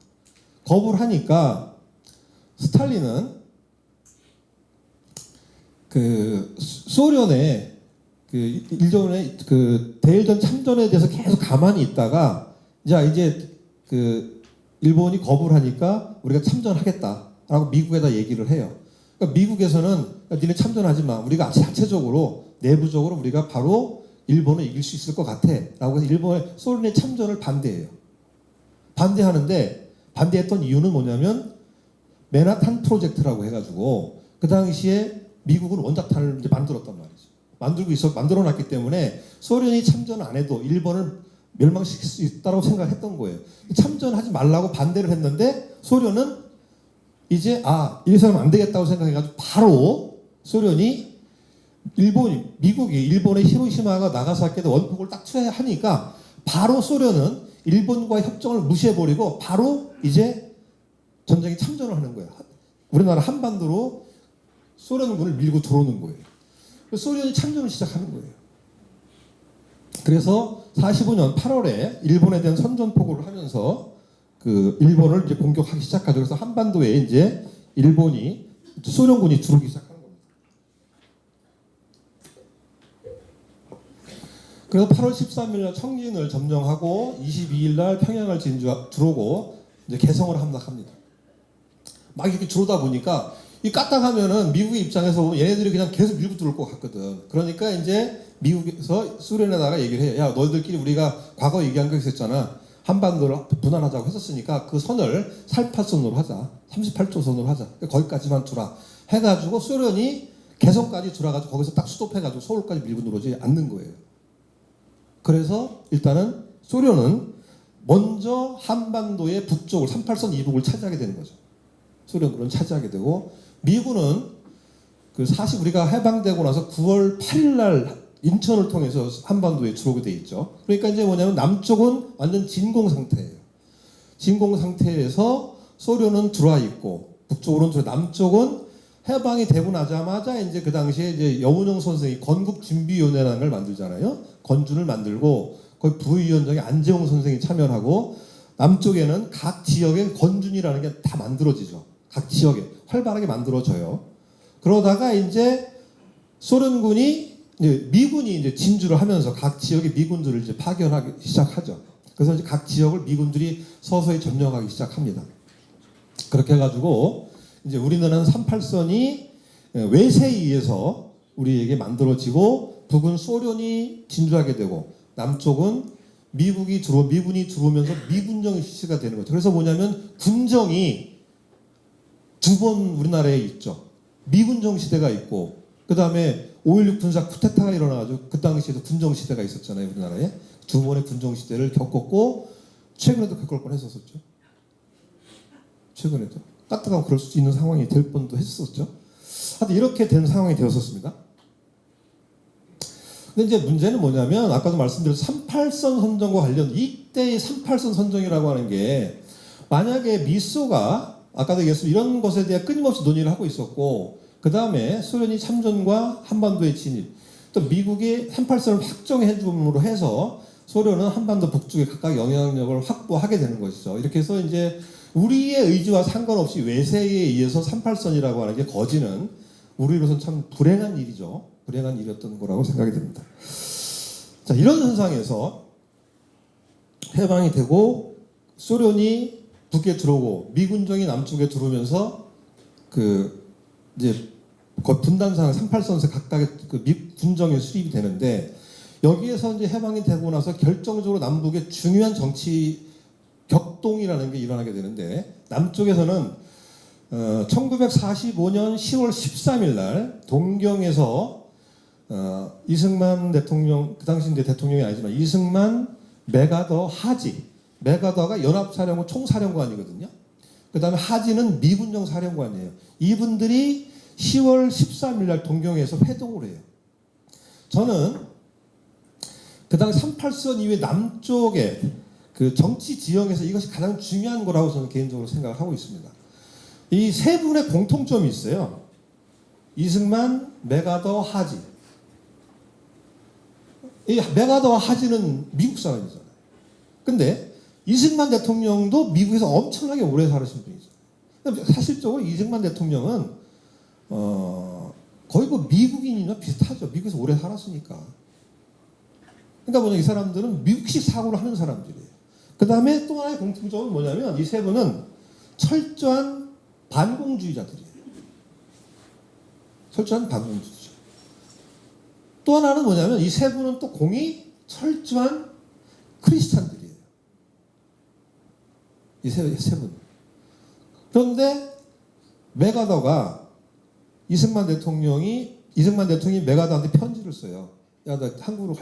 거부를 하니까 스탈린은 그 소련의 그 일본의 그 대일전 참전에 대해서 계속 가만히 있다가 이제 그 일본이 거부를 하니까 우리가 참전하겠다라고 미국에다 얘기를 해요. 그러니까 미국에서는 니네 참전하지 마. 우리가 자체적으로 내부적으로 우리가 바로 일본을 이길 수 있을 것 같아라고 해서 일본의 소련의 참전을 반대해요. 반대하는데 반대했던 이유는 뭐냐면 맨하탄 프로젝트라고 해가지고 그 당시에 미국은 원자탄을 이제 만들었단 말이죠. 만들어놨기 때문에 소련이 참전 안 해도 일본을 멸망시킬 수 있다고 생각했던 거예요. 참전하지 말라고 반대를 했는데 소련은 이제 이래서는 안 되겠다고 생각해가지고 바로 소련이 미국이 일본의 히로시마가 나가사키에도 원폭을 딱 투하하니까 바로 소련은 일본과의 협정을 무시해버리고 바로 이제 전쟁에 참전을 하는 거예요. 우리나라 한반도로 소련군을 밀고 들어오는 거예요. 소련이 참전을 시작하는 거예요. 그래서 45년 8월에 일본에 대한 선전포고를 하면서 그 일본을 이제 공격하기 시작하죠. 그래서 한반도에 이제 소련군이 들어오기 시작하는 겁니다. 그래서 8월 13일 날 청진을 점령하고 22일 날 평양을 들어오고 이제 개성을 함락합니다. 막 이렇게 들어오다 보니까 이 까딱하면은 미국의 입장에서 보면 얘네들이 그냥 계속 밀고 들어올 것 같거든. 그러니까 이제 미국에서 소련에다가 얘기를 해요. 야, 너희들끼리 우리가 과거 얘기한 거 있었잖아. 한반도를 분할하자고 했었으니까 그 선을 38선으로 하자. 38조 선으로 하자. 거기까지만 두라. 해가지고 소련이 개성까지 들어가지고 거기서 딱 스톱해가지고 서울까지 밀고 들어오지 않는 거예요. 그래서 일단은 소련은 먼저 한반도의 북쪽을 38선 이북을 차지하게 되는 거죠. 소련군은 차지하게 되고 미군은 우리가 해방되고 나서 9월 8일 날 인천을 통해서 한반도에 들어오게 돼 있죠. 그러니까 이제 뭐냐면 남쪽은 완전 진공 상태예요. 진공 상태에서 소련은 들어와 있고 북쪽으로는 남쪽은 해방이 되고 나자마자 이제 그 당시에 이제 여운형 선생이 건국준비위원회라는 걸 만들잖아요. 건준을 만들고 거기 부위원장에 안재홍 선생이 참여하고 남쪽에는 각 지역에 건준이라는 게 다 만들어지죠. 각 지역에 활발하게 만들어져요. 그러다가 이제 미군이 이제 진주를 하면서 각 지역의 미군들을 이제 파견하기 시작하죠. 그래서 이제 각 지역을 미군들이 서서히 점령하기 시작합니다. 그렇게 해가지고 이제 우리나라는 38선이 외세에 의해서 우리에게 만들어지고 북은 소련이 진주하게 되고 남쪽은 미군이 들어오면서 미군정이 실시가 되는 거죠. 그래서 뭐냐면 군정이 두 번 우리나라에 있죠. 미군정 시대가 있고 그 다음에 5.16 군사 쿠데타가 일어나가지고 그 당시에도 군정 시대가 있었잖아요. 우리나라에 두 번의 군정 시대를 겪었고 최근에도 겪을 뻔했었죠. 최근에도 까딱하면 그럴 수 있는 상황이 될 뻔도 했었죠. 하여튼 이렇게 된 상황이 되었었습니다. 근데 이제 문제는 뭐냐면 아까도 말씀드린 38선 선정과 관련 이때의 38선 선정이라고 하는 게 만약에 미소가 아까도 얘기했지만 이런 것에 대해 끊임없이 논의를 하고 있었고 그 다음에 소련이 참전과 한반도의 진입 또 미국이 38선을 확정해 줌으로 해서 소련은 한반도 북쪽에 각각 영향력을 확보하게 되는 것이죠. 이렇게 해서 이제 우리의 의지와 상관없이 외세에 의해서 38선이라고 하는 게 거지는 우리로서는 참 불행한 일이죠. 불행한 일이었던 거라고 생각이 됩니다. 자, 이런 현상에서 해방이 되고 소련이 북에 들어오고 미군정이 남쪽에 들어오면서 이제 분단상 38선에서 각각의 군정에 수립이 되는데 여기에서 이제 해방이 되고 나서 결정적으로 남북의 중요한 정치 격동이라는 게 일어나게 되는데 남쪽에서는 1945년 10월 13일 날 동경에서 이승만 대통령 그 당시 이제 대통령이 아니지만 이승만 메가더 하지 메가더가 연합사령부 총사령관이거든요. 그 다음에 하지는 미군정 사령관이에요. 이분들이 10월 13일 날 동경에서 회동을 해요. 저는 그 당시 38선 이후에 남쪽에 그 정치 지형에서 이것이 가장 중요한 거라고 저는 개인적으로 생각을 하고 있습니다. 이 세 분의 공통점이 있어요. 이승만, 메가더, 하지. 이 메가더와 하지는 미국 사람이잖아요. 근데 이승만 대통령도 미국에서 엄청나게 오래 살으신 분이죠. 사실적으로 이승만 대통령은 거의 뭐 미국인이나 비슷하죠. 미국에서 오래 살았으니까. 그러니까 뭐냐, 이 사람들은 미국식 사고를 하는 사람들이에요. 그 다음에 또 하나의 공통점은 뭐냐면 이 세 분은 철저한 반공주의자들이에요. 철저한 반공주의자. 또 하나는 뭐냐면 이 세 분은 또 공이 철저한 크리스찬들이에요. 이 세 분. 그런데 메가더가 이승만 대통령이 메가더한테 편지를 써요. 야, 나 한국으로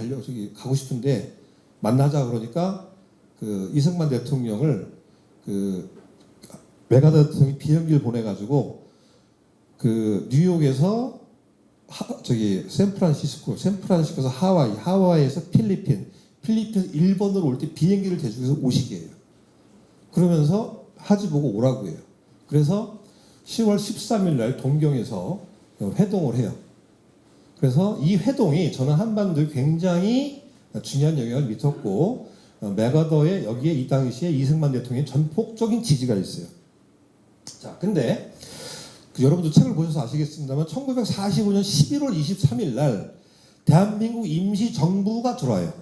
가고 싶은데 만나자. 그러니까 그 이승만 대통령을 메가더 대통령이 비행기를 보내가지고 그 뉴욕에서 샌프란시스코에서 하와이에서 필리핀에서 일본으로 올 때 비행기를 대주해서 오시게 해요. 그러면서 하지 보고 오라고 해요. 그래서 10월 13일 날 동경에서 회동을 해요. 그래서 이 회동이 저는 한반도에 굉장히 중요한 영향을 미쳤고 메가더의 여기에 이 당시에 이승만 대통령의 전폭적인 지지가 있어요. 자, 근데 여러분도 책을 보셔서 아시겠습니다만 1945년 11월 23일 날 대한민국 임시정부가 들어와요.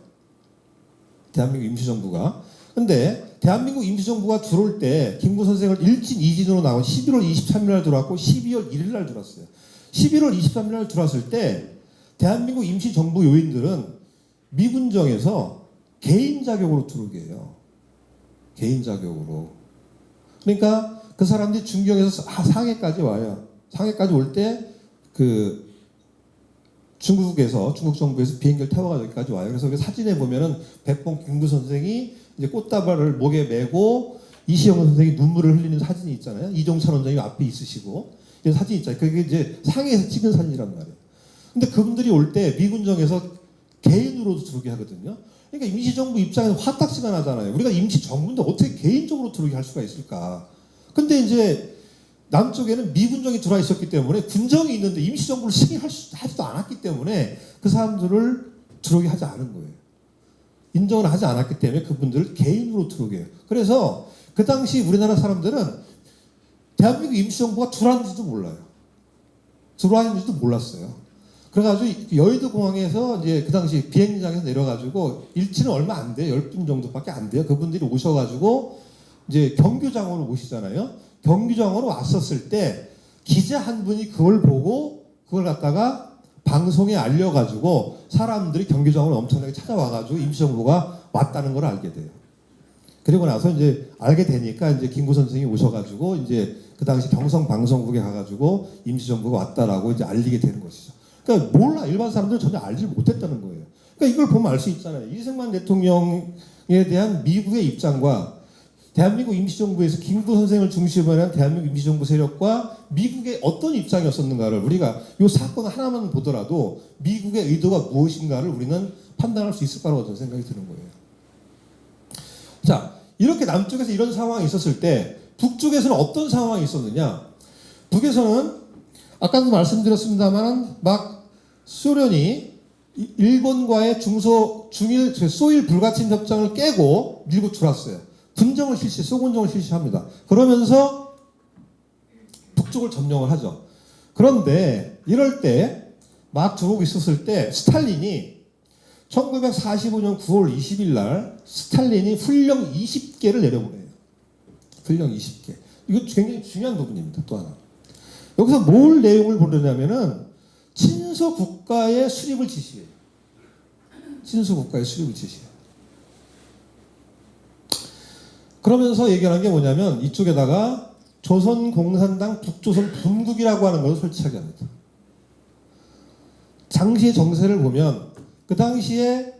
대한민국 임시정부가. 근데 대한민국 임시정부가 들어올 때 김구 선생을 1진 2진으로 나온 11월 23일 날 들어왔고 12월 1일 날 들어왔어요. 11월 23일 날 들어왔을 때 대한민국 임시정부 요인들은 미군정에서 개인 자격으로 들어오게 해요. 개인 자격으로. 그러니까 그 사람들이 중경에서 상해까지 와요. 상해까지 올 때 중국 정부에서 비행기를 타고 여기까지 와요. 그래서 그 사진에 보면은 백봉 김구 선생이 이제 꽃다발을 목에 메고 이시영 선생이 눈물을 흘리는 사진이 있잖아요. 이종찬 원장이 앞에 있으시고 이 사진이 있잖아요. 그게 이제 상해에서 찍은 사진이란 말이에요. 근데 그분들이 올 때 미군정에서 개인으로도 들어오게 하거든요. 그러니까 임시정부 입장에서 화딱지가 나잖아요. 우리가 임시정부인데 어떻게 개인적으로 들어오게 할 수가 있을까? 근데 이제 남쪽에는 미군정이 들어와 있었기 때문에 군정이 있는데 임시정부를 승인하지도 않았기 때문에 그 사람들을 들어오게 하지 않은 거예요. 인정을 하지 않았기 때문에 그분들을 개인으로 들어오게 해요. 그래서 그 당시 우리나라 사람들은 대한민국 임시정부가 들어왔는지도 몰라요. 들어와 있는지도 몰랐어요. 그래가지고 여의도 공항에서 이제 그 당시 비행장에서 내려가지고 일치는 얼마 안 돼요. 10분 정도밖에 안 돼요. 그분들이 오셔가지고 이제 경규장으로 오시잖아요. 경규장으로 왔었을 때 기자 한 분이 그걸 보고 그걸 갖다가 방송에 알려가지고 사람들이 경규장으로 엄청나게 찾아와가지고 임시정부가 왔다는 걸 알게 돼요. 그리고 나서 이제 알게 되니까 이제 김구 선생이 오셔가지고 이제 그 당시 경성방송국에 가가지고 임시정부가 왔다라고 이제 알리게 되는 것이죠. 그러니까 몰라. 일반 사람들은 전혀 알지 못했다는 거예요. 그러니까 이걸 보면 알 수 있잖아요. 이승만 대통령에 대한 미국의 입장과 대한민국 임시정부에서 김구 선생을 중심으로 한 대한민국 임시정부 세력과 미국의 어떤 입장이었었는가를 우리가 이 사건 하나만 보더라도 미국의 의도가 무엇인가를 우리는 판단할 수 있을 거라고 저는 생각이 드는 거예요. 자, 이렇게 남쪽에서 이런 상황이 있었을 때 북쪽에서는 어떤 상황이 있었느냐? 북에서는 아까도 말씀드렸습니다만 막 소련이 일본과의 중일 소일 불가침 협정을 깨고 밀고 들어왔어요. 소군정을 실시합니다. 그러면서 북쪽을 점령을 하죠. 그런데 이럴 때 막 들어오고 있었을 때 스탈린이 1945년 9월 20일 날 스탈린이 훈령 20개를 내려보내요. 훈령 20개. 이거 굉장히 중요한 부분입니다. 또 하나. 여기서 뭘 내용을 보려냐면은 친서 국가의 수립을 지시해요. 친서 국가의 수립을 지시해요. 그러면서 얘기하는 게 뭐냐면 이쪽에다가 조선공산당 북조선 분국이라고 하는 것을 설치하게 합니다. 당시의 정세를 보면 그 당시에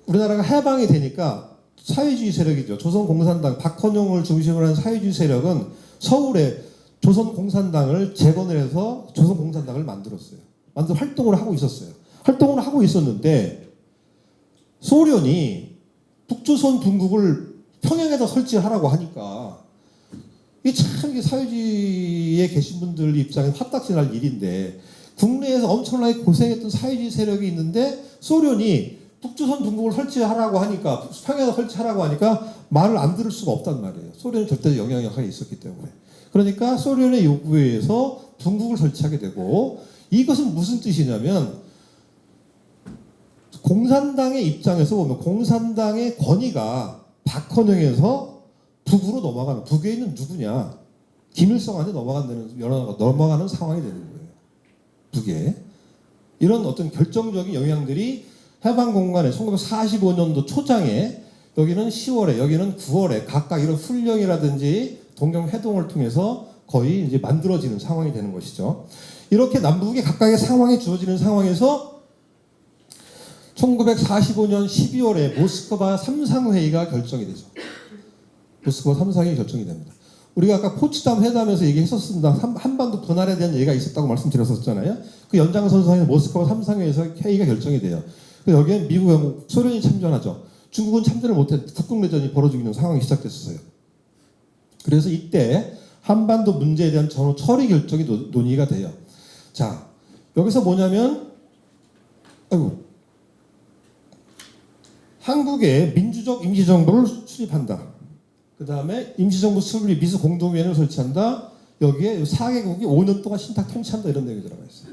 우리나라가 해방이 되니까 사회주의 세력이죠. 조선공산당 박헌용을 중심으로 한 사회주의 세력은 서울에 조선공산당을 재건을 해서 조선공산당을 만들었어요. 활동을 하고 있었어요. 활동을 하고 있었는데 소련이 북조선 분국을 평양에다 설치하라고 하니까 이게 참 사회주의에 계신 분들 입장에 화딱지 날 일인데 국내에서 엄청나게 고생했던 사회주의 세력이 있는데 소련이 북조선 분국을 설치하라고 하니까 평양에다 설치하라고 하니까 말을 안 들을 수가 없단 말이에요. 소련이 절대적 영향력이 있었기 때문에. 그러니까 소련의 요구에 의해서 분국을 설치하게 되고 이것은 무슨 뜻이냐면 공산당의 입장에서 보면 공산당의 권위가 박헌영에서 북으로 넘어가는 북에 있는 누구냐 김일성한테 넘어가는 상황이 되는 거예요. 북에 이런 어떤 결정적인 영향들이 해방 공간에 1945년도 초장에 여기는 10월에 여기는 9월에 각각 이런 훈령이라든지 동경회동을 통해서 거의 이제 만들어지는 상황이 되는 것이죠. 이렇게 남북의 각각의 상황이 주어지는 상황에서 1945년 12월에 모스크바 3상회의가 결정이 되죠. 모스크바 3상회의 결정이 됩니다. 우리가 아까 포츠담 회담에서 얘기했었습니다. 한반도 분할에 대한 얘기가 있었다고 말씀드렸었잖아요. 그 연장선상에 모스크바 3상회의에서 회의가 결정이 돼요. 여기에 미국, 영국, 소련이 참전하죠. 중국은 참전을 못해 국군내전이 벌어지고 있는 상황이 시작됐었어요. 그래서 이때 한반도 문제에 대한 전후 처리 결정이 논의가 돼요. 자, 여기서 뭐냐면 한국에 민주적 임시정부를 수립한다. 그 다음에 임시정부 수립 미수 공동위원회를 설치한다. 여기에 4개국이 5년 동안 신탁 통치한다 이런 내용이 들어가 있어요.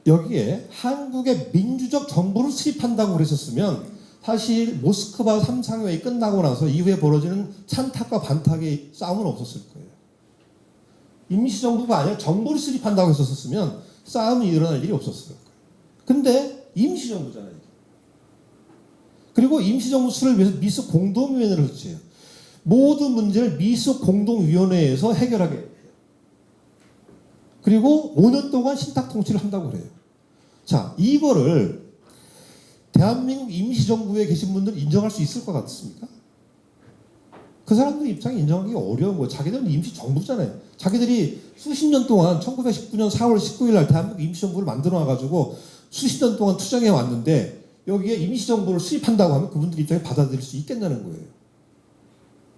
여기에 한국의 민주적 정부를 수립한다고 그랬었으면 사실 모스크바 3상회의 끝나고 나서 이후에 벌어지는 찬탁과 반탁의 싸움은 없었을 거예요. 임시정부가 아니라 정부를 수립한다고 했었으면 싸움이 일어날 일이 없었을 거예요. 근데 임시정부잖아요. 그리고 임시정부 수립을 위해서 미수 공동위원회를 설치해요. 모든 문제를 미수 공동위원회에서 해결하게 해요. 그리고 5년 동안 신탁 통치를 한다고 그래요. 자, 이거를 대한민국 임시정부에 계신 분들은 인정할 수 있을 것 같습니까? 그 사람들 입장에 인정하기 어려운 거예요. 자기들은 임시정부잖아요. 자기들이 수십 년 동안 1919년 4월 19일 날 대한민국 임시정부를 만들어 놔가지고 수십 년 동안 투쟁해 왔는데 여기에 임시정부를 수립한다고 하면 그분들 입장에 받아들일 수 있겠냐는 거예요.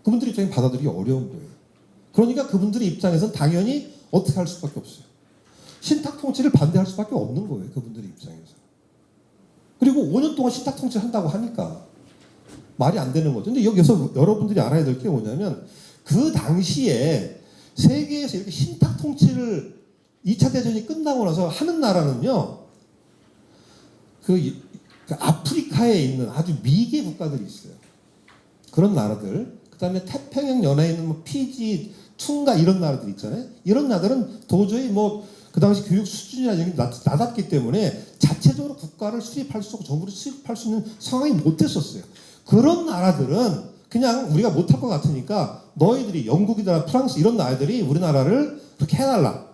그분들 입장에 받아들이기 어려운 거예요. 그러니까 그분들의 입장에서는 당연히 어떻게 할 수밖에 없어요. 신탁 통치를 반대할 수밖에 없는 거예요. 그분들의 입장에서. 그리고 5년 동안 신탁 통치를 한다고 하니까 말이 안 되는 거죠. 근데 여기서 여러분들이 알아야 될 게 뭐냐면 그 당시에 세계에서 이렇게 신탁 통치를 2차 대전이 끝나고 나서 하는 나라는요. 그 아프리카에 있는 아주 미개 국가들이 있어요. 그런 나라들. 그 다음에 태평양 연해에 있는 뭐 피지, 퉁가 이런 나라들 있잖아요. 이런 나라들은 도저히 그 당시 교육 수준이나 이런 게 낮았기 때문에 자체적으로 국가를 수립할 수 없고 정부를 수립할 수 있는 상황이 못 됐었어요. 그런 나라들은 그냥 우리가 못할 것 같으니까 너희들이 영국이나 프랑스 이런 나라들이 우리나라를 그렇게 해달라.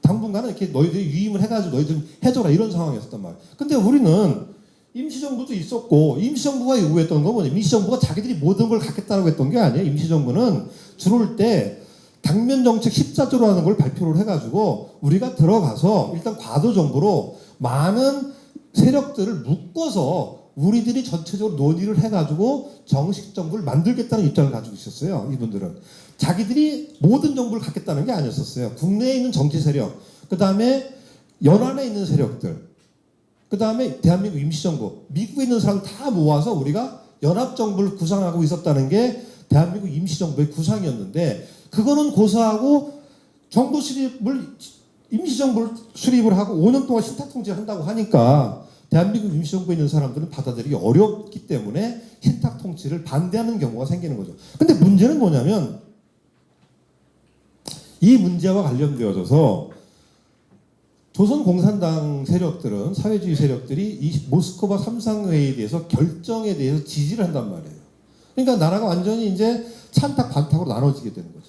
당분간은 이렇게 너희들이 유임을 해가지고 너희들 해줘라 이런 상황이었단 말이에요. 근데 우리는 임시정부도 있었고 임시정부가 요구했던 건 뭐냐. 임시정부가 자기들이 모든 걸 갖겠다고 했던 게 아니에요. 임시정부는 들어올 때 당면정책 14조로 하는 걸 발표를 해가지고 우리가 들어가서 일단 과도정부로 많은 세력들을 묶어서 우리들이 전체적으로 논의를 해가지고 정식 정부를 만들겠다는 입장을 가지고 있었어요. 이분들은. 자기들이 모든 정부를 갖겠다는 게 아니었었어요. 국내에 있는 정치 세력, 그 다음에 연안에 있는 세력들, 그 다음에 대한민국 임시정부, 미국에 있는 사람 다 모아서 우리가 연합정부를 구상하고 있었다는 게 대한민국 임시정부의 구상이었는데, 그거는 고사하고 정부 수립을, 임시정부를 수립을 하고 5년 동안 신탁통치를 한다고 하니까 대한민국 임시정부에 있는 사람들은 받아들이기 어렵기 때문에 신탁통치를 반대하는 경우가 생기는 거죠. 근데 문제는 뭐냐면, 이 문제와 관련되어져서 조선공산당 세력들은, 사회주의 세력들이 이 모스크바 삼상회의에 대해서 결정에 대해서 지지를 한단 말이에요. 그러니까 나라가 완전히 이제 찬탁 반탁으로 나눠지게 되는 거죠.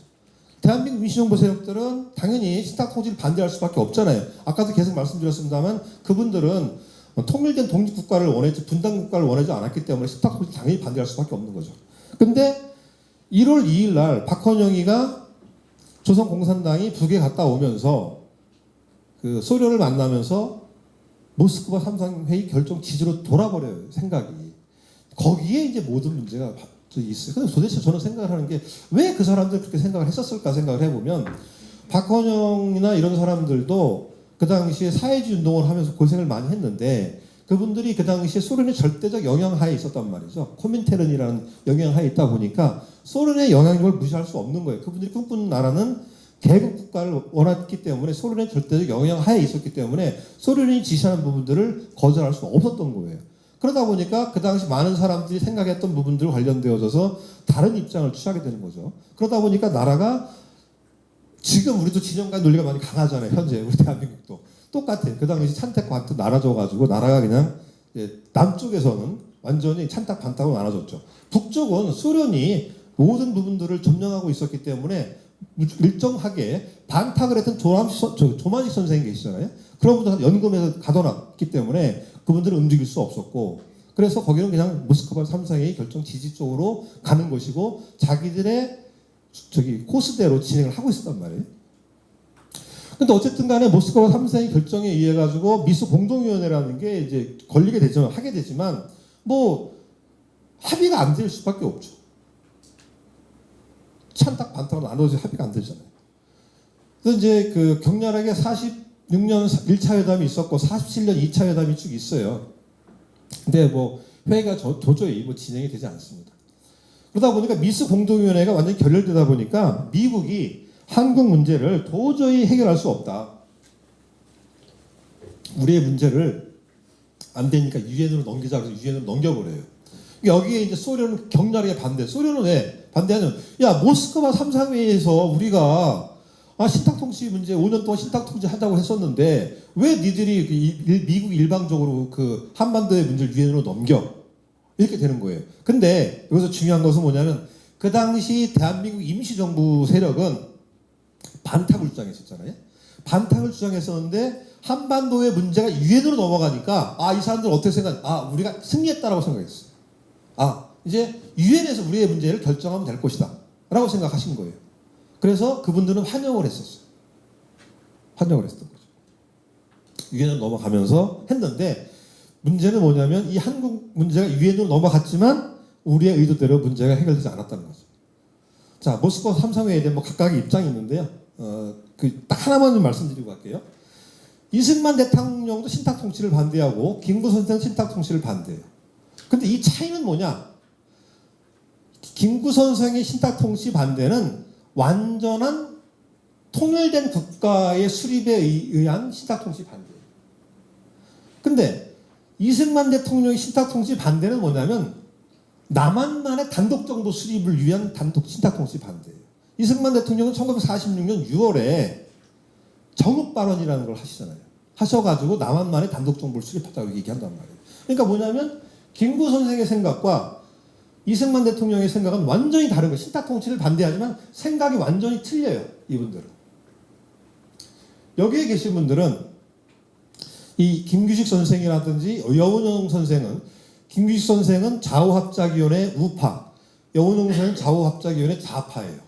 대한민국 민주정부 세력들은 당연히 신탁통치를 반대할 수밖에 없잖아요. 아까도 계속 말씀드렸습니다만 그분들은 통일된 독립국가를 원하지, 분단국가를 원하지 않았기 때문에 신탁통치 당연히 반대할 수밖에 없는 거죠. 근데 1월 2일 날 박헌영이가 조선공산당이 북에 갔다 오면서 그 소련을 만나면서 모스크바 삼상회의 결정 지지로 돌아버려요, 생각이. 거기에 이제 모든 문제가 있어요. 근데 도대체 저는 생각을 하는 게 왜 그 사람들이 그렇게 생각을 했었을까 생각을 해보면, 박헌영이나 이런 사람들도 그 당시에 사회주의 운동을 하면서 고생을 많이 했는데 그분들이 그 당시에 소련의 절대적 영향하에 있었단 말이죠. 코민테른이라는 영향하에 있다 보니까 소련의 영향력을 무시할 수 없는 거예요. 그분들이 꿈꾸는 나라는 개국 국가를 원했기 때문에 소련의 절대적 영향하에 있었기 때문에 소련이 지시하는 부분들을 거절할 수 없었던 거예요. 그러다 보니까 그 당시 많은 사람들이 생각했던 부분들 관련되어져서 다른 입장을 취하게 되는 거죠. 그러다 보니까 나라가 지금 우리도 진영간 논리가 많이 강하잖아요. 현재 우리 대한민국도 똑같아요. 그 당시 찬탁 반탁 나눠져가지고 나라가 그냥 남쪽에서는 완전히 찬탁 반탁으로 나눠졌죠. 북쪽은 소련이 모든 부분들을 점령하고 있었기 때문에 일정하게 반탁을 했던 조만식 선생이 계시잖아요. 그런 분들 연금에서 가둬놨기 때문에 그분들은 움직일 수 없었고, 그래서 거기는 그냥 모스크바 삼상회의 결정 지지 쪽으로 가는 것이고 자기들의 코스대로 진행을 하고 있었단 말이에요. 근데 어쨌든 간에 모스크바 삼상회의 결정에 의해 가지고 미수 공동위원회라는 게 이제 걸리게 되지만, 하게 되지만 뭐 합의가 안 될 수밖에 없죠. 찬탁 반탁으로 나눠서 합의가 안 되잖아요. 그래서 이제 그 격렬하게 46년 1차 회담이 있었고 47년 2차 회담이 쭉 있어요. 근데 뭐 회의가 도저히 뭐 진행이 되지 않습니다. 그러다 보니까 미스 공동위원회가 완전히 결렬되다 보니까 미국이 한국 문제를 도저히 해결할 수 없다. 우리의 문제를 안 되니까 유엔으로 넘기자 그래서 유엔으로 넘겨버려요. 여기에 이제 소련은 격렬하게 반대. 소련은 왜 반대하냐면, 야 모스크바 삼상회의에서 우리가 신탁통치 문제 5년 동안 신탁통치 하자고 했었는데 왜 니들이 미국 일방적으로 그 한반도의 문제를 유엔으로 넘겨? 이렇게 되는 거예요. 근데 여기서 중요한 것은 뭐냐면 그 당시 대한민국 임시정부 세력은 반탁을 주장했었잖아요. 반탁을 주장했었는데 한반도의 문제가 유엔으로 넘어가니까 이 사람들 어떻게 생각? 우리가 승리했다라고 생각했어요. 이제 유엔에서 우리의 문제를 결정하면 될 것이다 라고 생각하신 거예요. 그래서 그분들은 환영을 했었어요. 환영을 했던 거죠. 유엔으로 넘어가면서 했는데 문제는 뭐냐면 이 한국 문제가 유엔으로 넘어갔지만 우리의 의도대로 문제가 해결되지 않았다는 거죠. 자, 모스크바 삼상회의에 대한 뭐 각각의 입장이 있는데요. 딱 하나만 좀 말씀드리고 갈게요. 이승만 대통령도 신탁통치를 반대하고 김구 선생은 신탁통치를 반대해요. 근데 이 차이는 뭐냐? 김구 선생의 신탁통치 반대는 완전한 통일된 국가의 수립에 의한 신탁통치 반대예요. 근데 이승만 대통령의 신탁통치 반대는 뭐냐면 남한만의 단독정부 수립을 위한 신탁통치 반대예요. 이승만 대통령은 1946년 6월에 정읍발언이라는 걸 하시잖아요. 하셔가지고 남한만의 단독정부를 수립하자고 얘기한단 말이에요. 그러니까 뭐냐면 김구 선생의 생각과 이승만 대통령의 생각은 완전히 다른 거예요. 신탁통치를 반대하지만 생각이 완전히 틀려요. 이분들은. 여기에 계신 분들은 이 김규식 선생이라든지 여운용 선생은, 김규식 선생은 좌우합작위원회 우파, 여운용 선생은 좌우합작위원회 좌파예요.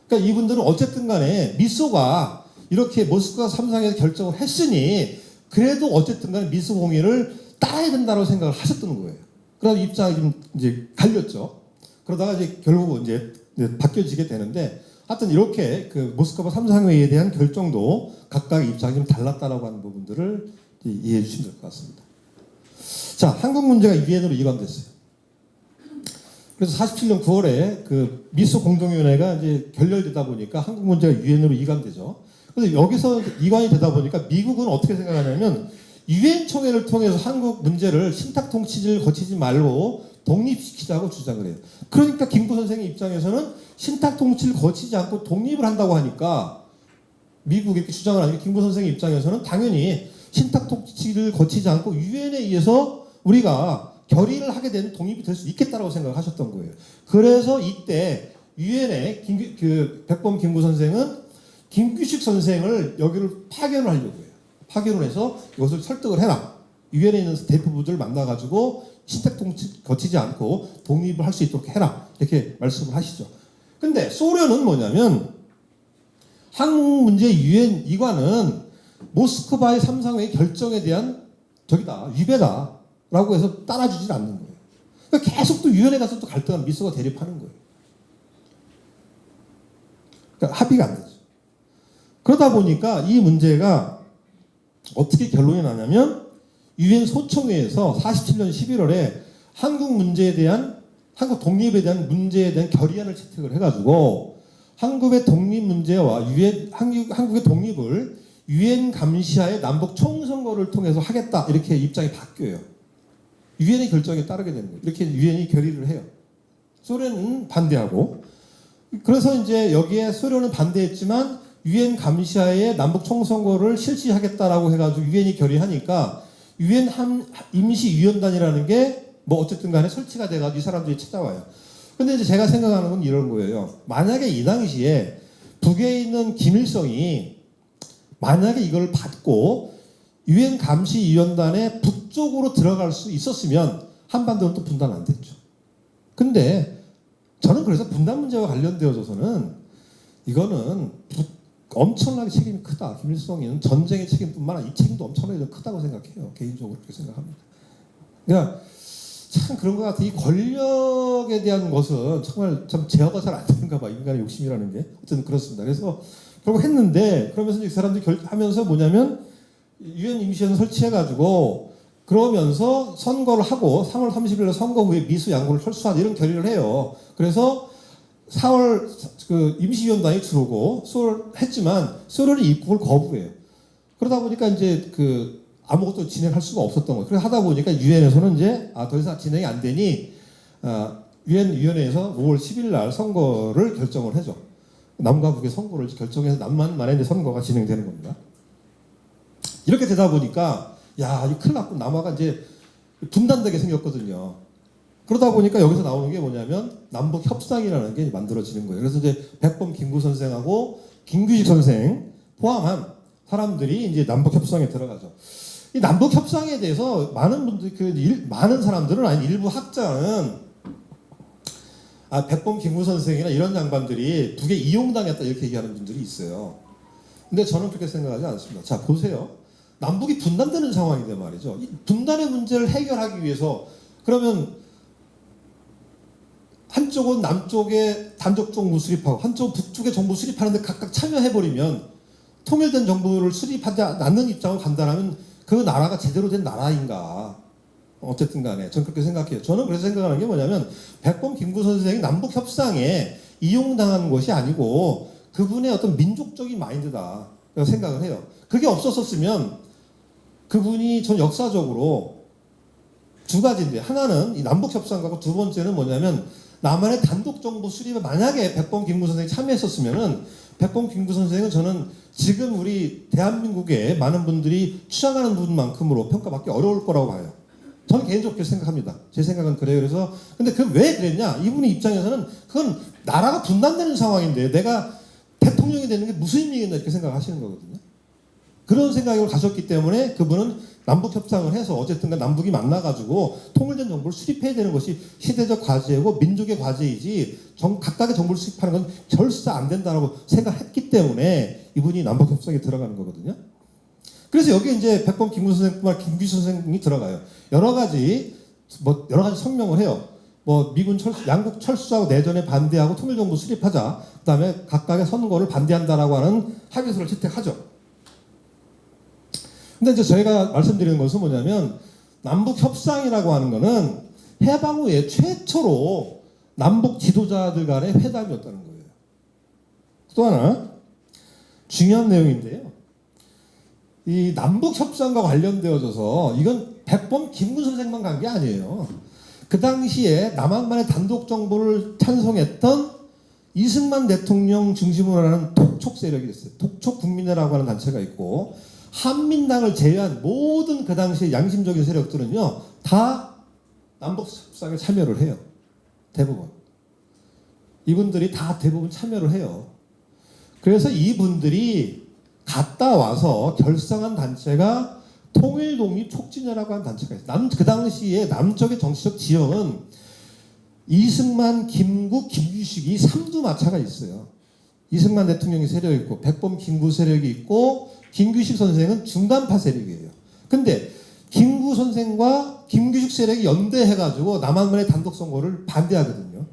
그러니까 이분들은 어쨌든 간에 미소가 이렇게 모스크바 삼상에서 결정을 했으니 그래도 어쨌든 간에 미소 공의를 따라야 된다고 생각을 하셨던 거예요. 그러다 입장이 좀 이제 갈렸죠. 그러다가 이제 결국 이제 바뀌어지게 되는데 하여튼 이렇게 그 모스크바 3상회의에 대한 결정도 각각의 입장이 좀 달랐다라고 하는 부분들을 이해해 주시면 될 것 같습니다. 자, 한국 문제가 유엔으로 이관됐어요. 그래서 47년 9월에 그 미소 공동위원회가 이제 결렬되다 보니까 한국 문제가 유엔으로 이관되죠. 그래서 여기서 이관이 되다 보니까 미국은 어떻게 생각하냐면 유엔 총회를 통해서 한국 문제를 신탁 통치를 거치지 말고 독립시키자고 주장을 해요. 그러니까 김구 선생의 입장에서는 신탁 통치를 거치지 않고 독립을 한다고 하니까 미국이 이렇게 주장을 하니까 김구 선생의 입장에서는 당연히 신탁 통치를 거치지 않고 유엔에 의해서 우리가 결의를 하게 되는 독립이 될 수 있겠다라고 생각을 하셨던 거예요. 그래서 이때 유엔에 백범 김구 선생은 김규식 선생을 여기를 파견을 하려고 해요. 파견을 해서 이것을 설득을 해라. 유엔에 있는 대표부들을 만나가지고 신탁 통치 거치지 않고 독립을 할 수 있도록 해라. 이렇게 말씀을 하시죠. 근데 소련은 뭐냐면 한국 문제 유엔 이관은 모스크바의 3상회의 결정에 대한 위배다라고 해서 따라주질 않는 거예요. 그러니까 계속 또 유엔에 가서 또 갈등하는 미소가 대립하는 거예요. 그러니까 합의가 안 되죠. 그러다 보니까 이 문제가 어떻게 결론이 나냐면 유엔 소총회에서 47년 11월에 한국 독립에 대한 문제에 대한 결의안을 채택을 해가지고 한국의 독립 문제와 한국의 독립을 유엔 감시하에 남북 총선거를 통해서 하겠다 이렇게 입장이 바뀌어요. 유엔의 결정에 따르게 되는 거예요. 이렇게 유엔이 결의를 해요. 소련은 반대하고 그래서 이제 여기에 소련은 반대했지만 유엔 감시하에 남북 총선거를 실시하겠다라고 해가지고 유엔이 결의하니까 유엔 임시위원단이라는 게 뭐 어쨌든 간에 설치가 돼가지고 이 사람들이 찾아와요. 근데 이제 제가 생각하는 건 이런 거예요. 만약에 이 당시에 북에 있는 김일성이 만약에 이걸 받고 유엔 감시위원단의 북쪽으로 들어갈 수 있었으면 한반도는 또 분단 안 됐죠. 근데 저는 그래서 분단 문제와 관련되어져서는 이거는 엄청나게 책임이 크다. 김일성이는 전쟁의 책임뿐만 아니라 이 책임도 엄청나게 크다고 생각해요. 개인적으로 그렇게 생각합니다. 그러니까 참 그런 것 같아요. 이 권력에 대한 것은 정말 참 제어가 잘 안 되는가 봐. 인간의 욕심이라는 게. 어쨌든 그렇습니다. 그래서 결국 했는데 그러면서 이 사람들이 하면서 뭐냐면 유엔 임시위원 설치해가지고 그러면서 선거를 하고 3월 30일에 선거 후에 미수 양국을 철수하는 이런 결의를 해요. 그래서 4월 그 임시위원단이 들어오고 했지만 소련이 입국을 거부해요. 그러다 보니까 이제 아무것도 진행할 수가 없었던 거예요. 그래서 하다 보니까 유엔에서는 이제 더 이상 진행이 안 되니 유엔 위원회에서 5월 10일 날 선거를 결정을 해줘. 남과 북의 선거를 결정해서 남만만의 선거가 진행되는 겁니다. 이렇게 되다 보니까 이 큰일 났고 남아가 이제 분단되게 생겼거든요. 그러다 보니까 여기서 나오는 게 뭐냐면 남북 협상이라는 게 만들어지는 거예요. 그래서 이제 백범 김구 선생하고 김규식 선생 포함한 사람들이 이제 남북 협상에 들어가죠. 이 남북 협상에 대해서 많은 분들 많은 사람들은 아니 일부 학자는 백범 김구 선생이나 이런 양반들이 북에 이용당했다 이렇게 얘기하는 분들이 있어요. 근데 저는 그렇게 생각하지 않습니다. 자 보세요. 남북이 분단되는 상황인데 말이죠. 이 분단의 문제를 해결하기 위해서 그러면 한쪽은 남쪽에 단독 정부 수립하고 한쪽은 북쪽에 정부 수립하는데 각각 참여해버리면 통일된 정부를 수립하지 않는 입장을 간다면 그 나라가 제대로 된 나라인가. 어쨌든 간에 저는 그렇게 생각해요. 저는 그래서 생각하는 게 뭐냐면 백범 김구 선생이 남북 협상에 이용당한 것이 아니고 그분의 어떤 민족적인 마인드다 생각을 해요. 그게 없었으면 그분이 전 역사적으로 두 가지인데 하나는 이 남북 협상하고 두 번째는 뭐냐면 남한의 단독 정부 수립에 만약에 백범 김구 선생이 참여했었으면은 백범 김구 선생은 저는 지금 우리 대한민국의 많은 분들이 추앙하는 분만큼으로 평가받기 어려울 거라고 봐요. 저는 개인적으로 그렇게 생각합니다. 제 생각은 그래요. 그래서 근데 그 왜 그랬냐? 이분의 입장에서는 그건 나라가 분단되는 상황인데 내가 대통령이 되는 게 무슨 의미겠나 이렇게 생각하시는 거거든요. 그런 생각으로 가셨기 때문에 그분은 남북 협상을 해서 어쨌든 남북이 만나가지고 통일된 정부를 수립해야 되는 것이 시대적 과제고 민족의 과제이지 각각의 정부를 수립하는 건 절대 안 된다고 생각했기 때문에 이분이 남북 협상에 들어가는 거거든요. 그래서 여기 이제 백범 김구 선생뿐만 김규 선생이 들어가요. 여러 가지 성명을 해요. 뭐 미군 양국 철수하고 내전에 반대하고 통일정부 수립하자. 그다음에 각각의 선거를 반대한다라고 하는 합의서를 채택하죠. 근데 이제 저희가 말씀드리는 것은 뭐냐면 남북 협상이라고 하는 거는 해방 후에 최초로 남북 지도자들 간의 회담이었다는 거예요. 또 하나 중요한 내용인데요. 이 남북 협상과 관련되어져서 이건 백범 김구 선생만 간 게 아니에요. 그 당시에 남한만의 단독 정부를 찬성했던 이승만 대통령 중심으로 하는 독촉 세력이 있어요. 독촉 국민회라고 하는 단체가 있고 한민당을 제외한 모든 그 당시의 양심적인 세력들은요 다 남북 협상에 참여를 해요. 대부분. 이분들이 다 대부분 참여를 해요. 그래서 이분들이 갔다 와서 결성한 단체가 통일독립촉진회라고 하는 단체가 있어요. 그 당시에 남쪽의 정치적 지형은 이승만, 김구, 김규식이 삼두마차가 있어요. 이승만 대통령이 세력이 있고 백범 김구 세력이 있고 김규식 선생은 중간파 세력이에요. 근데 김구 선생과 김규식 세력이 연대해가지고 남한만의 단독 선거를 반대하거든요.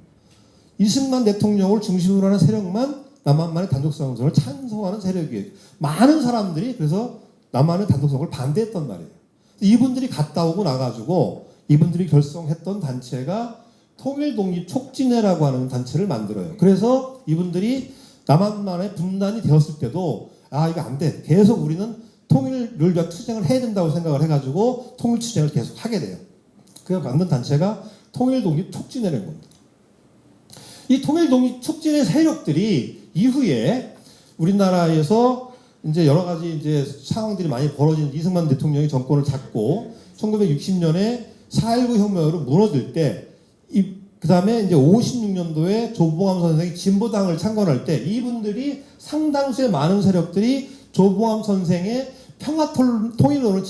이승만 대통령을 중심으로 하는 세력만 남한만의 단독 선거를 찬성하는 세력이에요. 많은 사람들이 그래서 남한의 단독 선거를 반대했단 말이에요. 이분들이 갔다 오고 나가지고 이분들이 결성했던 단체가 통일독립촉진회라고 하는 단체를 만들어요. 그래서 이분들이 남한만의 분단이 되었을 때도 이거 안 돼. 계속 우리는 통일을 위한 투쟁을 해야 된다고 생각을 해가지고 통일 투쟁을 계속 하게 돼요. 그래서 만든 단체가 통일독립촉진회라는 겁니다. 이 통일독립촉진회 세력들이 이후에 우리나라에서 이제 여러 가지 이제 상황들이 많이 벌어진 이승만 대통령이 정권을 잡고 1960년에 4.19 혁명으로 무너질 때 그 다음에 이제 56년도에 조봉암 선생이 진보당을 창건할 때 이분들이 상당수의 많은 세력들이 조봉암 선생의 통일론을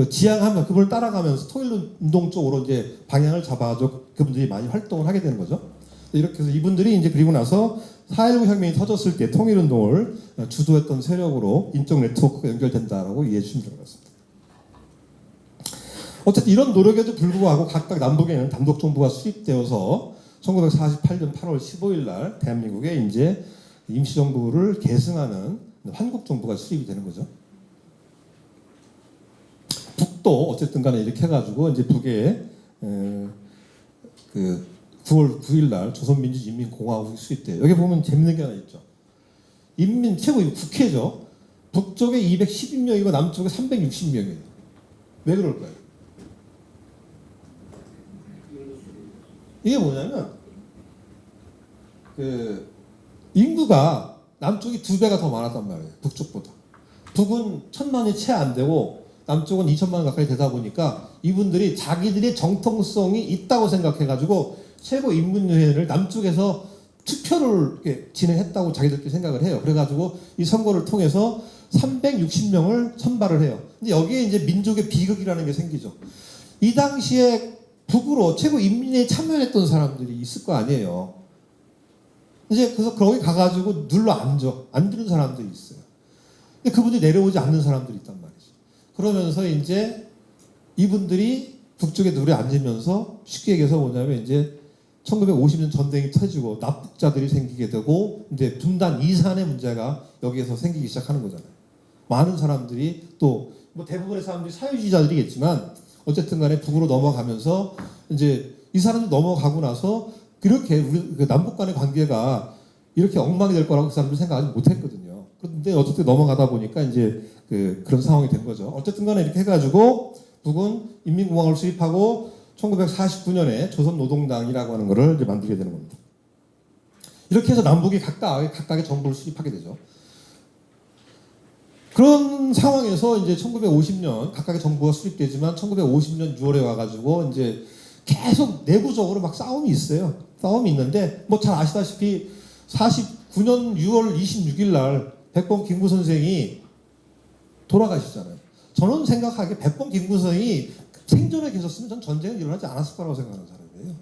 지향하며 그걸 따라가면서 통일운동 쪽으로 이제 방향을 잡아줘 그분들이 많이 활동을 하게 되는 거죠. 이렇게 해서 이분들이 이제 그리고 나서 4.19 혁명이 터졌을 때 통일운동을 주도했던 세력으로 인적 네트워크가 연결된다라고 이해해 주시면 될 것 같습니다. 어쨌든 이런 노력에도 불구하고 각각 남북에는 단독 정부가 수립되어서 1948년 8월 15일 날 대한민국에 이제 임시정부를 계승하는 한국정부가 수립이 되는 거죠. 북도 어쨌든 간에 이렇게 해가지고 이제 북에 그 9월 9일 날 조선민주인민공화국이 수립돼요. 여기 보면 재밌는 게 하나 있죠. 최고 국회죠. 북쪽에 212명이고 남쪽에 360명이에요. 왜 그럴까요? 이게 뭐냐면 그 인구가 남쪽이 2배가 더 많았단 말이에요. 북쪽보다. 북은 1,000만이 채 안 되고 남쪽은 2,000만 가까이 되다 보니까 이분들이 자기들의 정통성이 있다고 생각해가지고 최고인민회의를 남쪽에서 투표를 이렇게 진행했다고 자기들끼리 생각을 해요. 그래가지고 이 선거를 통해서 360명을 선발을 해요. 근데 여기에 이제 민족의 비극이라는 게 생기죠. 이 당시에 북으로 최고인민회의에 참여했던 사람들이 있을 거 아니에요. 이제 그래서 거기 가가지고 눌러 앉는 사람들이 있어요. 근데 그분들이 내려오지 않는 사람들이 있단 말이죠. 그러면서 이제 이분들이 북쪽에 누에 앉으면서 쉽게 얘기해서 뭐냐면 이제 1950년 전쟁이 터지고 납북자들이 생기게 되고 이제 분단 이산의 문제가 여기에서 생기기 시작하는 거잖아요. 많은 사람들이 또 뭐 대부분의 사람들이 사회주의자들이겠지만 어쨌든 간에 북으로 넘어가면서 이제 이 사람들 넘어가고 나서 그렇게 우리 그 남북 간의 관계가 이렇게 엉망이 될 거라고 그 사람들이 생각하지 못했거든요. 그런데 어쨌든 넘어가다 보니까 이제 그런 상황이 된 거죠. 어쨌든 간에 이렇게 해가지고 북은 인민공화국을 수립하고 1949년에 조선노동당이라고 하는 것을 이제 만들게 되는 겁니다. 이렇게 해서 남북이 각각의 정부를 수립하게 되죠. 그런 상황에서 이제 1950년 각각의 정부가 수립되지만 1950년 6월에 와가지고 이제 계속 내부적으로 막 싸움이 있어요. 싸움이 있는데 뭐 잘 아시다시피 49년 6월 26일 날 백범 김구 선생이 돌아가시잖아요. 저는 생각하기에 백범 김구 선생이 생전에 계셨으면 전 전쟁은 일어나지 않았을 거라고 생각하는 사람이에요.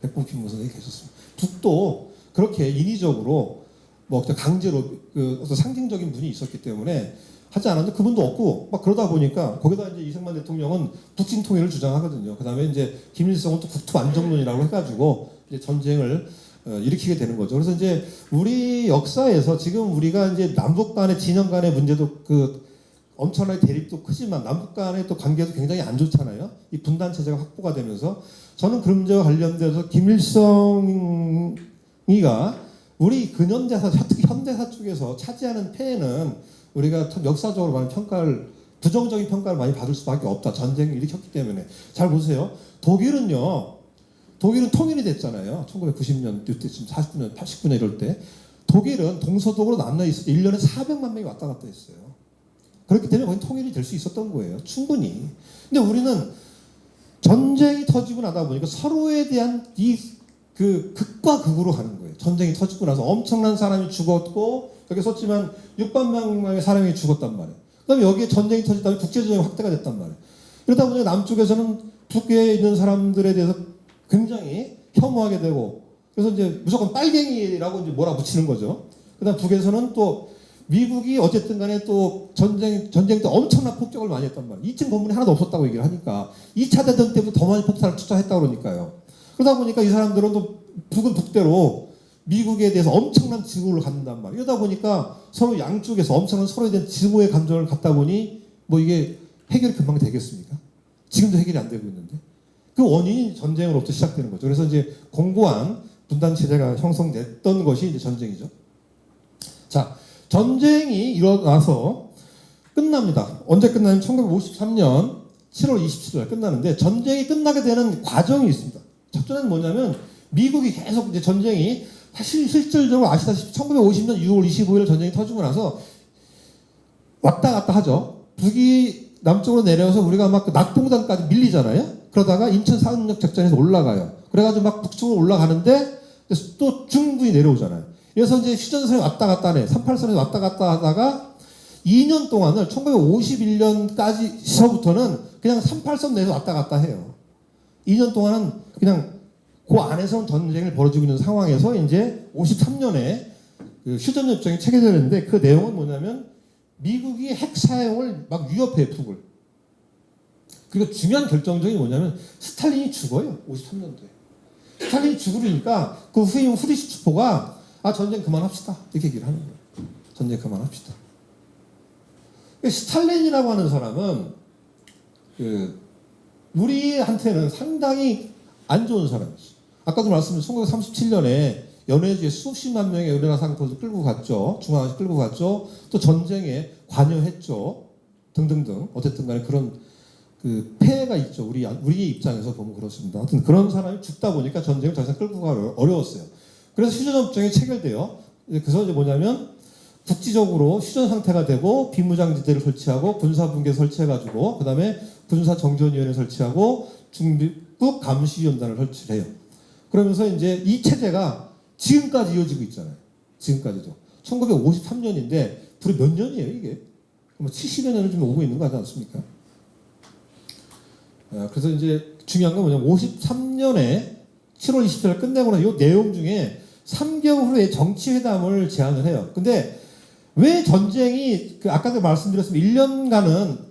백범 김구 선생이 계셨으면. 북도 그렇게 인위적으로 뭐 강제로 어떤 상징적인 분이 있었기 때문에 하지 않았는데 그분도 없고 막 그러다 보니까 거기다 이제 이승만 대통령은 북진 통일을 주장하거든요. 그다음에 이제 김일성은 또 국토 안정론이라고 해가지고 이제 전쟁을 일으키게 되는 거죠. 그래서 이제 우리 역사에서 지금 우리가 이제 남북 간의 진영 간의 문제도 그 엄청나게 대립도 크지만 남북 간의 또 관계도 굉장히 안 좋잖아요. 이 분단 체제가 확보가 되면서 저는 그런 문제와 관련돼서 김일성이가 우리 근현대사 특히 현대사 쪽에서 차지하는 폐해는 우리가 참 역사적으로 많은 평가를 부정적인 평가를 많이 받을 수밖에 없다. 전쟁을 일으켰기 때문에. 잘 보세요. 독일은 통일이 됐잖아요. 1990년 이때쯤 49년 89년 이럴 때 독일은 동서독으로 나눠 있을 때 1년에 400만 명이 왔다 갔다 했어요. 그렇기 때문에 거의 통일이 될 수 있었던 거예요. 충분히. 근데 우리는 전쟁이 터지고 나다 보니까 서로에 대한 그 극과 극으로 가는 거예요. 전쟁이 터지고 나서 엄청난 사람이 죽었고 여기 썼지만 6만 명의 사람이 죽었단 말이에요. 그다음에 여기에 전쟁이 터지다 보니 국제전쟁이 확대가 됐단 말이에요. 그러다 보니까 남쪽에서는 북에 있는 사람들에 대해서 굉장히 혐오하게 되고 그래서 이제 무조건 빨갱이라고 이제 몰아붙이는 거죠. 그다음 북에서는 또 미국이 어쨌든 간에 또 전쟁 때 엄청난 폭격을 많이 했단 말이에요. 2층 건물이 하나도 없었다고 얘기를 하니까 2차 대전 때부터 더 많이 폭탄을 투자했다고 그러니까요. 그러다 보니까 이 사람들은 또 북은 북대로 미국에 대해서 엄청난 증오를 갖는단 말이에요. 이러다 보니까 서로 양쪽에서 엄청난 서로에 대한 증오의 감정을 갖다 보니 뭐 이게 해결이 금방 되겠습니까? 지금도 해결이 안 되고 있는데 그 원인이 전쟁으로부터 시작되는 거죠. 그래서 이제 공고한 분단 체제가 형성됐던 것이 이제 전쟁이죠. 자, 전쟁이 일어나서 끝납니다. 언제 끝나냐면 1953년 7월 27일 끝나는데 전쟁이 끝나게 되는 과정이 있습니다. 첫째는 뭐냐면 미국이 계속 이제 전쟁이 사실 실질적으로 아시다시피 1950년 6월 25일 전쟁이 터지고 나서 왔다 갔다 하죠. 북이 남쪽으로 내려와서 우리가 막 낙동강까지 밀리잖아요. 그러다가 인천 상륙 작전에서 올라가요. 그래가지고 막 북쪽으로 올라가는데 또 중국이 내려오잖아요. 그래서 이제 휴전선에 왔다 갔다 하네. 38선에 왔다 갔다 하다가 2년 동안을 1951년까지서부터는 그냥 38선 내에서 왔다 갔다 해요. 2년 동안은 그냥 그 안에서 전쟁을 벌어지고 있는 상황에서 이제 53년에 그 휴전협정이 체결되는데 그 내용은 뭐냐면 미국이 핵 사용을 막 위협해 북을. 그리고 중요한 결정적인 뭐냐면 스탈린이 죽어요. 53년도에. 스탈린이 죽으니까 그 후임 후리슈초프가 전쟁 그만합시다. 이렇게 얘기를 하는 거예요. 전쟁 그만합시다. 스탈린이라고 하는 사람은 우리한테는 상당히 안 좋은 사람이죠. 아까도 말씀드린 1937년에 연해주에 수십만 명의 우리나라 상권을 끌고 갔죠. 중앙아시아 끌고 갔죠. 또 전쟁에 관여했죠. 등등등. 어쨌든 간에 그런 그 폐해가 있죠. 우리 입장에서 보면 그렇습니다. 하여튼 그런 사람이 죽다 보니까 전쟁을 더 이상 끌고 가기 어려웠어요. 그래서 휴전협정이 체결돼요. 그래서 이제 뭐냐면 국지적으로 휴전 상태가 되고 비무장지대를 설치하고 군사분계 설치해가지고 그 다음에 군사정전위원회 설치하고 중국 감시위원단을 설치해요. 그러면서 이제 이 체제가 지금까지 이어지고 있잖아요. 지금까지도. 1953년인데 불이 몇 년이에요 이게? 뭐 70여 년을 좀 오고 있는 거 같지 않습니까? 그래서 이제 중요한 건 뭐냐면 53년에 7월 20일 끝내고 나서 이 내용 중에 3개월 후에 정치회담을 제안을 해요. 근데 왜 전쟁이 아까도 말씀드렸지만 1년간은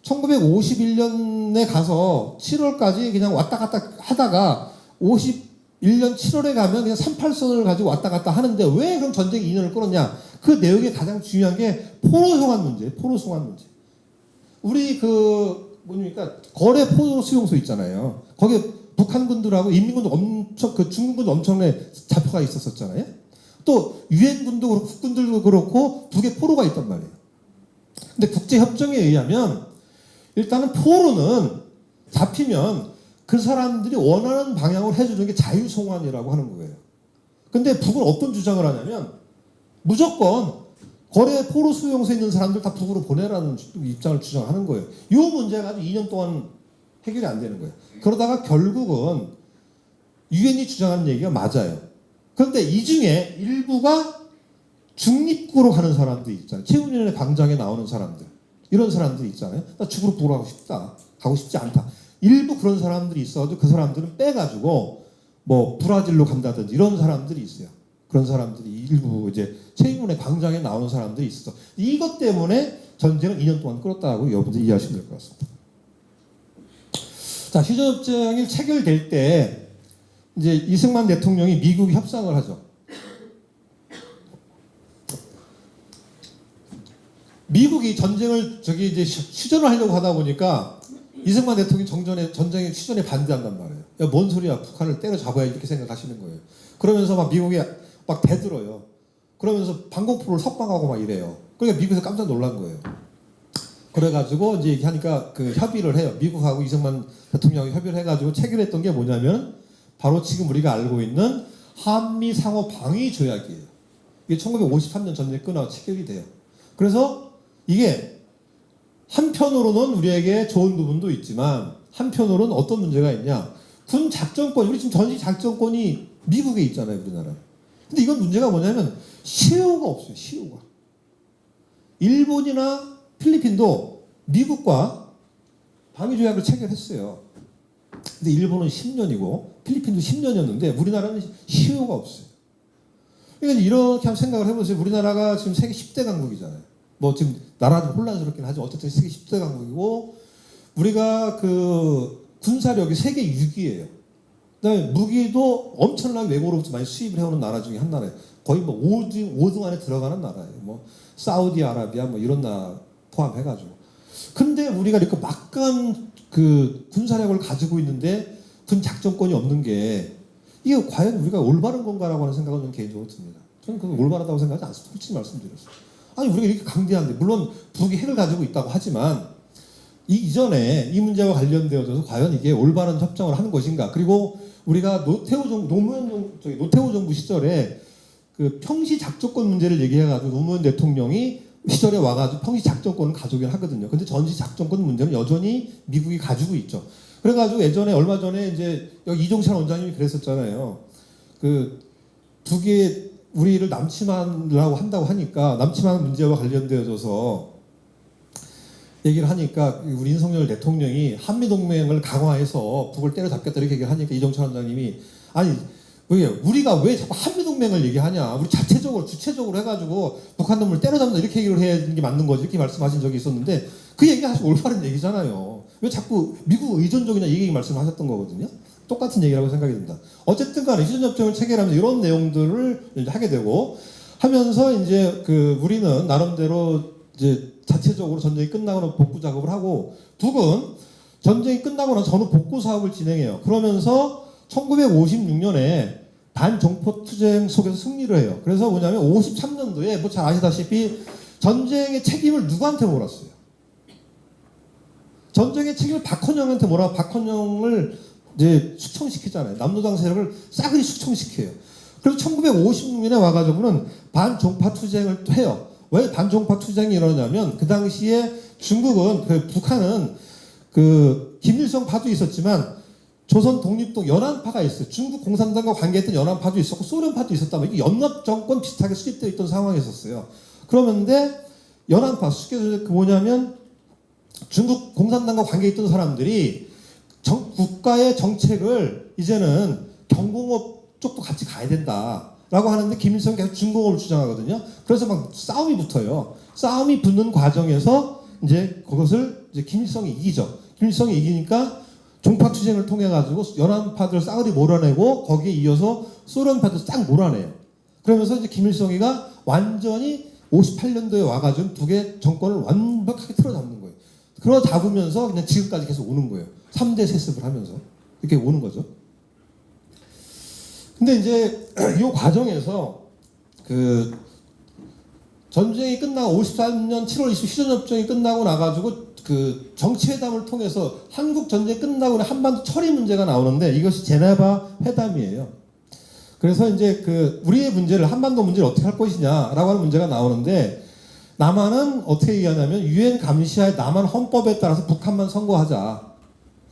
1951년에 가서 7월까지 그냥 왔다 갔다 하다가 51년 7월에 가면 그냥 38선을 가지고 왔다 갔다 하는데 왜 그럼 전쟁이 2년을 끌었냐? 그 내용에 가장 중요한 게 포로송환 문제. 우리 뭡니까? 거래 포로 수용소 있잖아요. 거기에 북한군들하고 인민군도 엄청, 중국군도 엄청나게 잡혀가 있었잖아요. 또 유엔군도 그렇고 국군들도 그렇고 북에 포로가 있단 말이에요. 근데 국제협정에 의하면 일단은 포로는 잡히면 그 사람들이 원하는 방향으로 해주는 게 자유송환이라고 하는 거예요. 근데 북은 어떤 주장을 하냐면 무조건 거래 포로 수용소에 있는 사람들 다 북으로 보내라는 입장을 주장하는 거예요. 이 문제가 아주 2년 동안 해결이 안 되는 거예요. 그러다가 결국은 유엔이 주장하는 얘기가 맞아요. 그런데 이 중에 일부가 중립국으로 가는 사람들이 있잖아요. 최훈련의 광장에 나오는 사람들. 이런 사람들이 있잖아요. 나 죽으러 보러 가고 싶지 않다. 일부 그런 사람들이 있어가지고 그 사람들은 빼가지고 뭐 브라질로 간다든지 이런 사람들이 있어요. 그런 사람들이 일부 이제 최훈련의 광장에 나오는 사람들이 있어. 이것 때문에 전쟁을 2년 동안 끌었다고 여러분들 이해하시면 될 것 같습니다. 자, 휴전협정이 체결될 때 이제 이승만 대통령이 미국 협상을 하죠. 미국이 전쟁을 이제 휴전을 하려고 하다 보니까 이승만 대통령이 전쟁에 휴전에 반대한단 말이에요. 야, 뭔 소리야? 북한을 때려잡아야 이렇게 생각하시는 거예요. 그러면서 막 미국이 막 대들어요. 그러면서 방공포를 석방하고 막 이래요. 그러니까 미국에서 깜짝 놀란 거예요. 그래가지고 이제 얘기하니까 그 협의를 해요. 미국하고 이승만 대통령이 협의를 해가지고 체결했던 게 뭐냐면 바로 지금 우리가 알고 있는 한미 상호 방위 조약이에요. 이게 1953년 전쟁 끝나고 체결이 돼요. 그래서 이게 한편으로는 우리에게 좋은 부분도 있지만 한편으로는 어떤 문제가 있냐? 군 작전권, 우리 지금 전시 작전권이 미국에 있잖아요, 우리나라. 근데 이건 문제가 뭐냐면 시효가 없어요, 시효가. 일본이나 필리핀도 미국과 방위조약을 체결했어요. 근데 일본은 10년이고 필리핀도 10년이었는데 우리나라는 시효가 없어요. 그러니까 이렇게 한번 생각을 해보세요. 우리나라가 지금 세계 10대 강국이잖아요. 뭐 지금 나라는 혼란스럽긴 하지만 어쨌든 세계 10대 강국이고 우리가 그 군사력이 세계 6위예요. 그다음에 무기도 엄청나게 외국으로부터 많이 수입을 해오는 나라 중에 한 나라예요. 거의 뭐 5등 안에 들어가는 나라예요. 뭐 사우디아라비아 뭐 이런 나라 포함해가지고. 근데 우리가 이렇게 막강한 그 군사력을 가지고 있는데 군 작전권이 없는 게 이게 과연 우리가 올바른 건가라고 하는 생각은 저는 개인적으로 듭니다. 저는 그건 올바르다고 생각하지 않습니다. 솔직히 말씀드렸어요. 아니 우리가 이렇게 강대한데 물론 북이 핵을 가지고 있다고 하지만 이전에 이 문제와 관련되어서 과연 이게 올바른 협정을 하는 것인가. 그리고 우리가 노태우 정부 시절에 그 평시 작전권 문제를 얘기해가지고 노무현 대통령이 시절에 와가지고 평시 작전권을 가져오긴 하거든요. 근데 전시 작전권 문제는 여전히 미국이 가지고 있죠. 그래가지고 예전에 얼마 전에 이제 여기 이종찬 원장님이 그랬었잖아요. 그 북이 우리를 남침하려고 한다고 하니까 남침하는 문제와 관련되어져서 얘기를 하니까 우리 윤석열 대통령이 한미동맹을 강화해서 북을 때려잡겠다 이렇게 얘기를 하니까 이종찬 원장님이 아니 우리가 왜 자꾸 한미동맹을 얘기하냐. 우리 자체적으로 주체적으로 해가지고 북한 놈을 때려잡는다 이렇게 얘기를 해야 되는 게 맞는 거지 이렇게 말씀하신 적이 있었는데 그 얘기가 사실 올바른 얘기잖아요. 왜 자꾸 미국 의존적이냐 이 얘기 말씀하셨던 거거든요. 똑같은 얘기라고 생각이 듭니다. 어쨌든 간에 휴전협정을 체결하면서 이런 내용들을 이제 하게 되고 하면서 이제 그 우리는 나름대로 이제 자체적으로 전쟁이 끝나고 복구 작업을 하고 북은 전쟁이 끝나고 나서 전후 복구 사업을 진행해요. 그러면서 1956년에 반종포 투쟁 속에서 승리를 해요. 그래서 뭐냐면 53년도에 뭐 잘 아시다시피 전쟁의 책임을 누구한테 몰았어요? 전쟁의 책임을 박헌영한테 몰아 박헌영을 이제 숙청시키잖아요. 남노당 세력을 싸그리 숙청시켜요. 그래서 1956년에 와가지고는 반종파 투쟁을 또 해요. 왜 반종파 투쟁이 일어나냐면 그 당시에 중국은 북한은 그 김일성파도 있었지만 조선 독립동 연안파가 있어요. 중국 공산당과 관계했던 연안파도 있었고 소련파도 있었다면 이게 연합 정권 비슷하게 수립되어 있던 상황이었어요. 그러는데 연안파 그 뭐냐면 중국 공산당과 관계있던 사람들이 국가의 정책을 이제는 경공업 쪽도 같이 가야 된다라고 하는데 김일성이 계속 중공업을 주장하거든요. 그래서 막 싸움이 붙어요. 싸움이 붙는 과정에서 이제 그것을 이제 김일성이 이기죠. 김일성이 이기니까 종파 투쟁을 통해 가지고 연안파들 싸그리 몰아내고 거기에 이어서 소련파도 싹 몰아내요. 그러면서 이제 김일성이가 완전히 58년도에 와가지고 북의 정권을 완벽하게 틀어잡는 거예요. 그러다 잡으면서 그냥 지금까지 계속 오는 거예요. 3대 세습을 하면서 이렇게 오는 거죠. 근데 이제 이 과정에서 그 전쟁이 끝나고 53년 7월 20일 휴전협정이 끝나고 나가지고 그 정치회담을 통해서 한국 전쟁 끝나고 한반도 처리 문제가 나오는데 이것이 제네바 회담이에요. 그래서 이제 그 우리의 문제를 한반도 문제를 어떻게 할 것이냐라고 하는 문제가 나오는데 남한은 어떻게 얘기하냐면 유엔 감시하에 남한 헌법에 따라서 북한만 선거하자.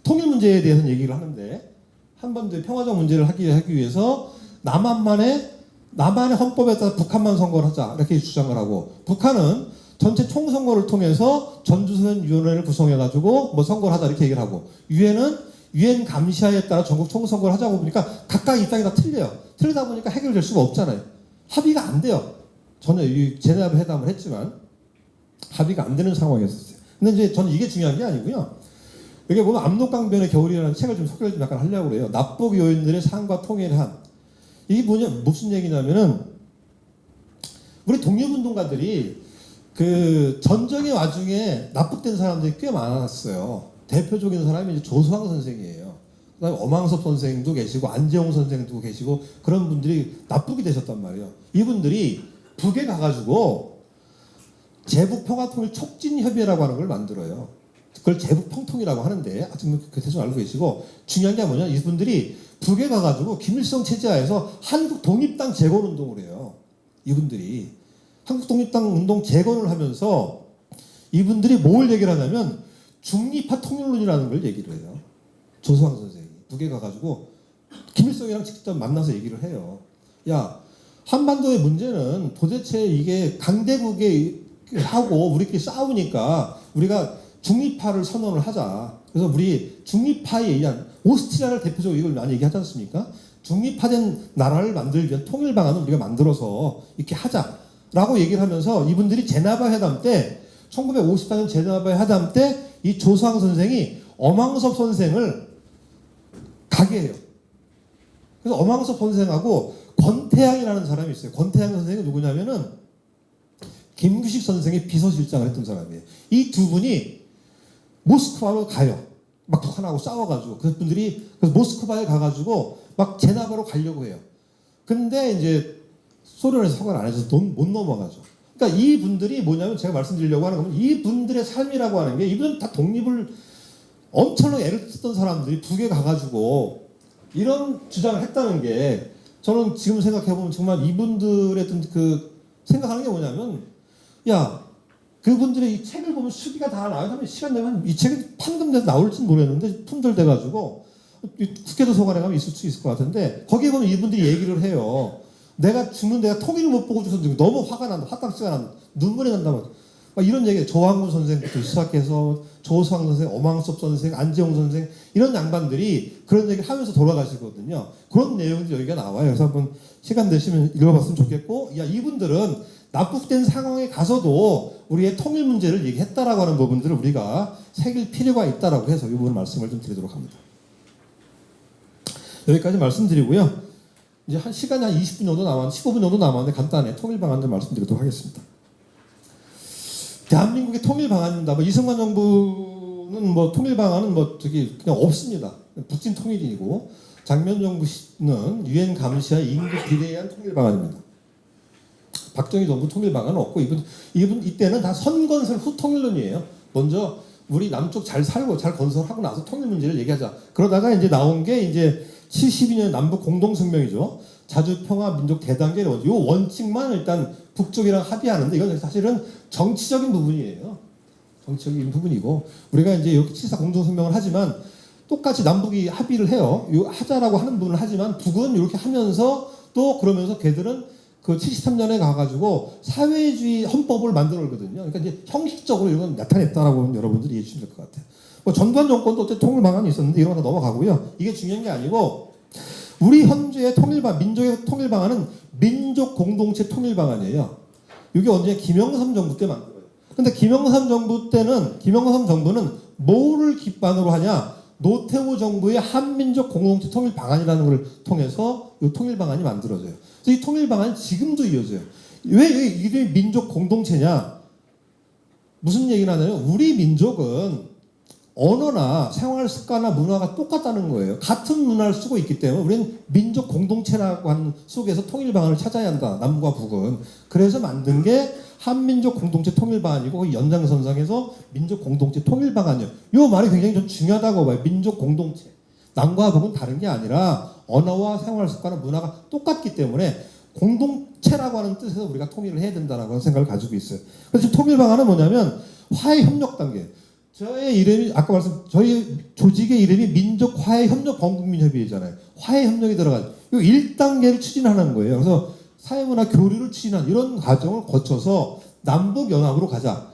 통일 문제에 대해서는 얘기를 하는데 한반도의 평화적 문제를 하기 위해서 남한의 헌법에 따라 북한만 선거를 하자 이렇게 주장을 하고 북한은 전체 총선거를 통해서 전주소연위원회를 구성해가지고 뭐 선거를 하자 이렇게 얘기를 하고 유엔은 유엔 감시하에 따라 전국 총선거를 하자고 보니까 각각 입장이 다 틀려요. 틀리다 보니까 해결될 수가 없잖아요. 합의가 안 돼요. 전혀 이 제네바 회담을 했지만 합의가 안 되는 상황이었어요. 근데 이제 저는 이게 중요한 게 아니고요. 여기 보면 압록강변의 겨울이라는 책을 좀 소개를 좀 약간 하려고 그래요. 납북 요인들의 상과 통일한. 이게 무슨 얘기냐면은 우리 독립운동가들이 그 전쟁의 와중에 납북된 사람들이 꽤 많았어요. 대표적인 사람이 이제 조수왕 선생이에요. 그다음에 엄황섭 선생도 계시고 안재홍 선생도 계시고 그런 분들이 납북이 되셨단 말이에요. 이분들이 북에 가가지고 제북평화통일 촉진협의회라고 하는 걸 만들어요. 그걸 제북평통이라고 하는데 지금 대충 알고 계시고 중요한 게 뭐냐 이분들이 북에 가가지고 김일성 체제하에서 한국 독립당 재건운동을 해요. 이분들이 한국 독립당 운동 재건을 하면서 이분들이 뭘 얘기를 하냐면 중립화 통일론이라는 걸 얘기를 해요. 조수왕 선생이 북에 가가지고 김일성이랑 직접 만나서 얘기를 해요. 야 한반도의 문제는 도대체 이게 강대국에 하고 우리끼리 싸우니까 우리가 중립화를 선언을 하자. 그래서 우리 중립화에 의한 오스트리아를 대표적으로 이걸 많이 얘기하지 않습니까? 중립화된 나라를 만들기 위한 통일 방안을 우리가 만들어서 이렇게 하자라고 얘기를 하면서 이분들이 제네바 회담 때 1954년 제네바 회담 때 이 조수왕 선생이 엄황섭 선생을 가게 해요. 그래서 엄황섭 선생하고 권태양이라는 사람이 있어요. 권태양 선생이 누구냐면은 김규식 선생의 비서실장을 했던 사람이에요. 이 두 분이 모스크바로 가요. 막 북한하고 싸워가지고 그분들이 그래서 모스크바에 가가지고 막 제나바로 가려고 해요. 근데 이제 소련에서 허가를 안 해서 못 넘어가죠. 그러니까 이 분들이 뭐냐면 제가 말씀드리려고 하는 건 이 분들의 삶이라고 하는 게 이분은 다 독립을 엄청나게 애를 썼던 사람들이 북에 가가지고 이런 주장을 했다는 게 저는 지금 생각해보면 정말 이분들의 어떤 그 생각하는 게 뭐냐면 야 그분들의 이 책을 보면 수기가 다 나와요. 하면 시간 되면 이 책이 판금돼서 나올지는 모르겠는데 품절돼가지고 국회도서관에 가면 있을 수 있을 것 같은데 거기에 보면 이분들이 얘기를 해요. 내가 죽는 내가 통일을 못 보고 죽어서 너무 화가 난다. 화딱지가 난다. 눈물이 난다. 막 이런 얘기 조항군 선생부터 시작해서 조수왕 선생, 엄황섭 선생, 안재홍 선생 이런 양반들이 그런 얘기를 하면서 돌아가시거든요. 그런 내용들이 여기가 나와요. 그래서 한번 시간 되시면 읽어봤으면 좋겠고 야 이분들은 납북된 상황에 가서도 우리의 통일 문제를 얘기했다라고 하는 부분들을 우리가 새길 필요가 있다라고 해서 이 부분 말씀을 좀 드리도록 합니다. 여기까지 말씀드리고요. 이제 한 시간이 한 20분 정도 남았는데 15분 정도 남았는데 간단히 통일 방안을 말씀드리도록 하겠습니다. 대한민국의 통일 방안입니다. 뭐 이승만 정부는 뭐 통일 방안은 뭐 저기 그냥 없습니다. 북진 통일이고 장면 정부는 유엔 감시와 임기 비대위한 통일 방안입니다. 박정희 정부 통일 방안은 없고 이분 이때는 다 선건설 후 통일론이에요. 먼저 우리 남쪽 잘 살고 잘 건설하고 나서 통일 문제를 얘기하자. 그러다가 이제 나온 게 이제 72년 남북 공동성명이죠. 자주평화 민족 대단계 원칙. 이 원칙만 일단 북쪽이랑 합의하는데 이건 사실은 정치적인 부분이에요. 정치적인 부분이고 우리가 이제 이렇게 7.4 공동성명을 하지만 똑같이 남북이 합의를 해요. 요 하자라고 하는 부분을 하지만 북은 이렇게 하면서 또 그러면서 걔들은 그 73년에 가가지고 사회주의 헌법을 만들어 오거든요. 그러니까 이제 형식적으로 이건 나타냈다라고 여러분들이 이해해 주시면 될 것 같아요. 뭐 전두환 정권도 어쨌든 통일 방안이 있었는데 이런 거 다 넘어가고요. 이게 중요한 게 아니고 우리 현재의 통일 방안, 민족의 통일 방안은 민족 공동체 통일 방안이에요. 이게 언제 김영삼 정부 때 만들어요. 근데 김영삼 정부는 뭐를 기반으로 하냐? 노태우 정부의 한민족 공동체 통일 방안이라는 걸 통해서 이 통일 방안이 만들어져요. 그래서 이 통일 방안이 지금도 이어져요. 왜 이게 민족 공동체냐? 무슨 얘기를 하냐면 우리 민족은 언어나 생활 습관이나 문화가 똑같다는 거예요. 같은 문화를 쓰고 있기 때문에 우리는 민족 공동체라고 하는 속에서 통일 방안을 찾아야 한다. 남과 북은. 그래서 만든 게 한민족 공동체 통일 방안이고 그 연장선상에서 민족 공동체 통일 방안이요. 이 말이 굉장히 좀 중요하다고 봐요. 민족 공동체. 남과 북은 다른 게 아니라 언어와 생활 습관과 문화가 똑같기 때문에 공동체라고 하는 뜻에서 우리가 통일을 해야 된다라고 하는 생각을 가지고 있어요. 그래서 지금 통일 방안은 뭐냐면 화해 협력 단계. 저희 이름이 아까 저희 조직의 이름이 민족 화해 협력 범국민 협의회잖아요. 화해 협력이 들어가죠. 이 1단계를 추진하는 거예요. 그래서 사회문화 교류를 추진한 이런 과정을 거쳐서 남북 연합으로 가자.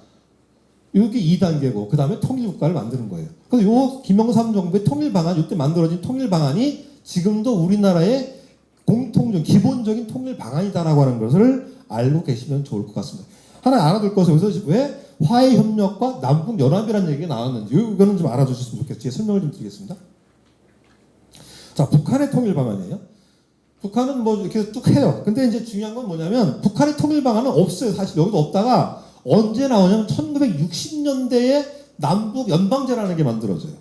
이게 2단계고 그다음에 통일국가를 만드는 거예요. 그래서 요 김영삼 정부의 통일 방안, 이때 만들어진 통일 방안이 지금도 우리나라의 공통적 기본적인 통일 방안이다라고 하는 것을 알고 계시면 좋을 것 같습니다. 하나 알아둘 것은 여기서 왜 화해협력과 남북연합이라는 얘기가 나왔는지 이거는 좀 알아주셨으면 좋겠어요. 제가 설명을 좀 드리겠습니다. 자, 북한의 통일 방안이에요. 북한은 뭐 이렇게 뚝 해요. 근데 이제 중요한 건 뭐냐면 북한의 통일 방안은 없어요. 사실 여기도 없다가 언제 나오냐면 1960년대에 남북 연방제라는 게 만들어져요.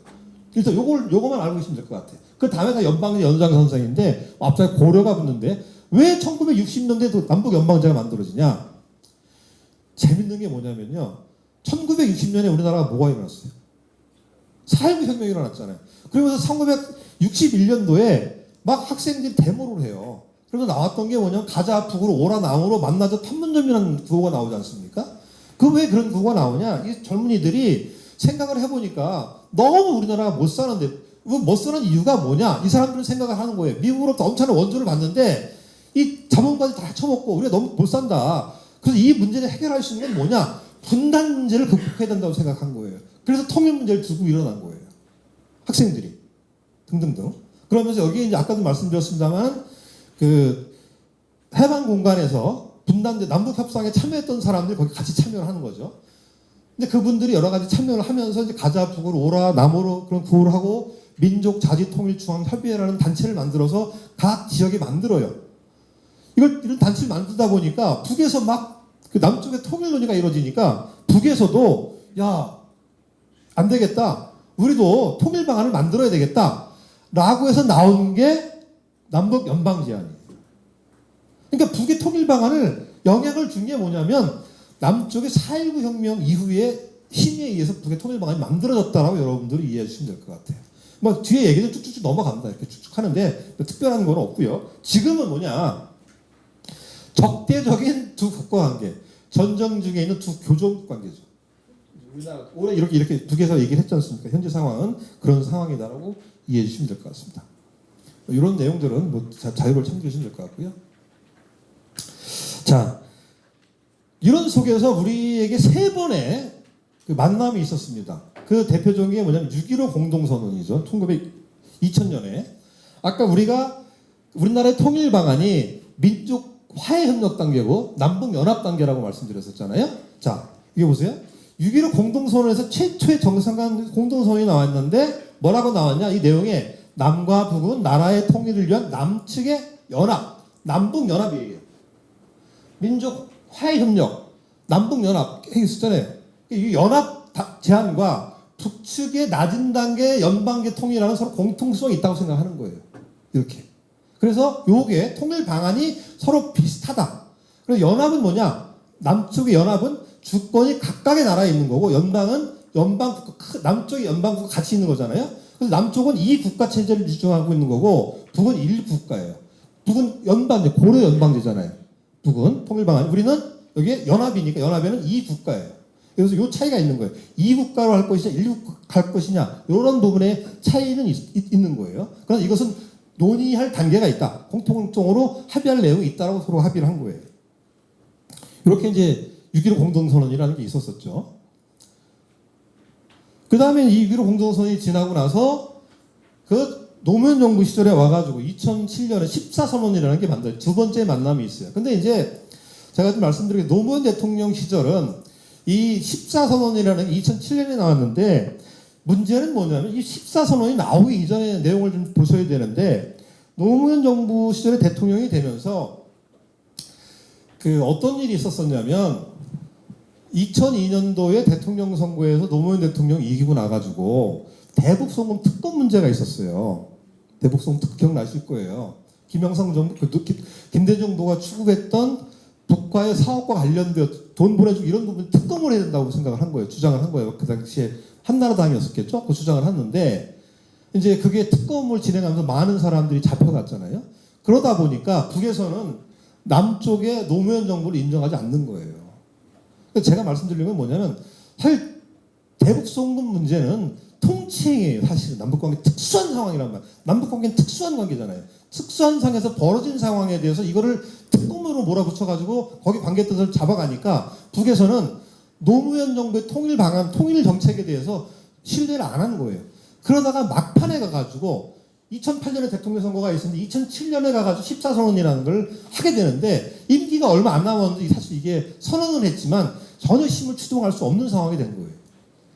그래서 요거만 알고 계시면 될 것 같아요. 그 다음에 다 연방제 연장선상인데 앞에 고려가 붙는데 왜 1960년대에 남북 연방제가 만들어지냐? 재밌는 게 뭐냐면요. 1960년에 우리나라가 뭐가 일어났어요? 4.19 혁명이 일어났잖아요. 그러면서 1961년도에 막 학생들이 데모를 해요. 그래서 나왔던 게 뭐냐면 가자 북으로 오라 남으로 만나자 판문점이라는 구호가 나오지 않습니까? 그 왜 그런 구호가 나오냐? 이 젊은이들이 생각을 해보니까 너무 우리나라가 못 사는데 못 사는 이유가 뭐냐? 이 사람들은 생각을 하는 거예요. 미국으로부터 엄청난 원조를 받는데 이 자본까지 다 쳐먹고 우리가 너무 못 산다. 그래서 이 문제를 해결할 수 있는 건 뭐냐? 분단 문제를 극복해야 된다고 생각한 거예요. 그래서 통일 문제를 두고 일어난 거예요. 학생들이 등등등. 그러면서 여기에 이제 아까도 말씀드렸습니다만 그 해방 공간에서 분단돼 남북 협상에 참여했던 사람들이 거기 같이 참여를 하는 거죠. 근데 그분들이 여러 가지 참여를 하면서 이제 가자 북으로 오라 남으로 그런 구호를 하고 민족 자치 통일 중앙 협의회라는 단체를 만들어서 각 지역에 만들어요. 이런 단체를 만들다 보니까 북에서 막 그 남쪽의 통일 논의가 이루어지니까 북에서도 야, 안 되겠다. 우리도 통일 방안을 만들어야 되겠다. 라고 해서 나온 게 남북 연방 제안이에요. 그러니까 북의 통일 방안을 영향을 준 게 뭐냐면 남쪽의 4.19 혁명 이후에 힘에 의해서 북의 통일 방안이 만들어졌다라고 여러분들이 이해해 주시면 될 것 같아요. 뭐 뒤에 얘기는 쭉쭉쭉 넘어갑니다. 이렇게 쭉쭉 하는데 특별한 건 없고요. 지금은 뭐냐? 적대적인 두 국가 관계, 전쟁 중에 있는 두 교종 관계죠. 우리나라 올해 이렇게 북에서 얘기를 했지 않습니까? 현재 상황은 그런 상황이다라고 이해해 주시면 될 것 같습니다. 이런 내용들은 뭐 자료를 참고해 주시면 될 것 같고요. 자, 이런 속에서 우리에게 세 번의 그 만남이 있었습니다. 그 대표적인 게 뭐냐면 6.15 공동선언이죠. 2000년에. 아까 우리나라의 통일 방안이 민족 화해협력 단계고 남북연합 단계라고 말씀드렸었잖아요. 자, 이게 보세요. 6.15 공동선언에서 최초의 정상간 공동선언이 나왔는데 뭐라고 나왔냐? 이 내용에 남과 북은 나라의 통일을 위한 남측의 연합, 남북연합이에요. 민족 화해협력, 남북연합 있었잖아요. 이 연합 제안과 북측의 낮은 단계 연방계 통일이라는 서로 공통성이 있다고 생각하는 거예요. 이렇게. 그래서 요게 통일 방안이 서로 비슷하다. 그래서 연합은 뭐냐? 남쪽의 연합은 주권이 각각의 나라에 있는 거고 연방은 남쪽의 연방국가 같이 있는 거잖아요. 그래서 남쪽은 2국가 체제를 주장하고 있는 거고 북은 1국가예요. 북은 고려 연방제잖아요. 북은 통일 방안. 우리는 여기에 연합이니까 연합에는 2국가예요. 그래서 요 차이가 있는 거예요. 2국가로 할 것이냐 1국가 할 것이냐 이런 부분에 차이는 있는 거예요. 그러나 이것은 논의할 단계가 있다. 공통적으로 합의할 내용이 있다라고 서로 합의를 한 거예요. 이렇게 이제 6.15 공동선언이라는 게 있었었죠. 그 다음에 이 6.15 공동선언이 지나고 나서 그 노무현 정부 시절에 와가지고 2007년에 14선언이라는 게 만들어요. 두 번째 만남이 있어요. 근데 이제 제가 좀 말씀드리게 노무현 대통령 시절은 이 14선언이라는 게 2007년에 나왔는데 문제는 뭐냐면 이 14선언이 나오기 이전의 내용을 좀 보셔야 되는데 노무현 정부 시절에 대통령이 되면서 그 어떤 일이 있었었냐면 2002년도에 대통령 선거에서 노무현 대통령이 이기고 나가지고 대북송금 특검 문제가 있었어요. 대북송금 특검 기억나실 거예요. 김영삼 정부, 김대중 정부가 추구했던 북과의 사업과 관련되어 돈 보내주고 이런 부분 특검을 해야 된다고 생각을 한 거예요. 주장을 한 거예요. 그 당시에 한나라당이었었겠죠? 그 주장을 했는데 이제 그게 특검을 진행하면서 많은 사람들이 잡혀갔잖아요. 그러다 보니까 북에서는 남쪽의 노무현 정부를 인정하지 않는 거예요. 제가 말씀드리는 건 뭐냐면 사실 대북송금 문제는 통치행위예요. 사실은 남북관계 특수한 상황이란 말이에요. 남북관계는 특수한 관계잖아요. 특수한 상황에서 벌어진 상황에 대해서 이거를 특검으로 몰아붙여가지고 거기 관계들을 잡아가니까 북에서는 노무현 정부의 통일 방안, 통일 정책에 대해서 신뢰를 안 한 거예요. 그러다가 막판에 가가지고 2008년에 대통령 선거가 있었는데 2007년에 가가지고 14선언이라는 걸 하게 되는데 임기가 얼마 안 남았는데 사실 이게 선언은 했지만 전혀 힘을 추동할 수 없는 상황이 된 거예요.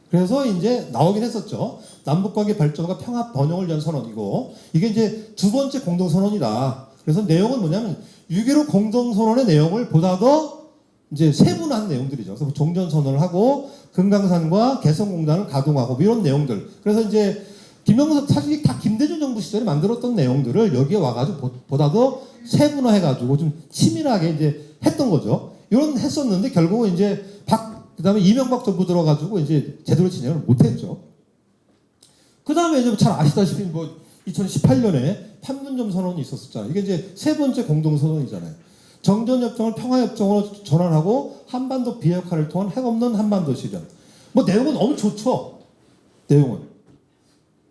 그래서 이제 나오긴 했었죠. 남북관계 발전과 평화 번영을 위한 선언이고, 이게 이제 두 번째 공동선언이다. 그래서 내용은 뭐냐면 6.15 공동선언의 내용을 보다 더 이제 세분화한 내용들이죠. 그래서 종전선언을 하고 금강산과 개성공단을 가동하고 뭐 이런 내용들. 그래서 이제 김영삼 사실 다 김대중 정부 시절에 만들었던 내용들을 여기에 와가지고 보다 더 세분화해가지고 좀 치밀하게 이제 했던 거죠. 이런 했었는데 결국은 이제 그다음에 이명박 정부 들어가지고 이제 제대로 진행을 못했죠. 그다음에 이제 잘 아시다시피 뭐 2018년에 판문점 선언이 있었잖아요. 이게 이제 세 번째 공동 선언이잖아요. 정전협정을 평화협정으로 전환하고 한반도 비핵화를 통한 핵 없는 한반도 실현. 뭐 내용은 너무 좋죠. 내용은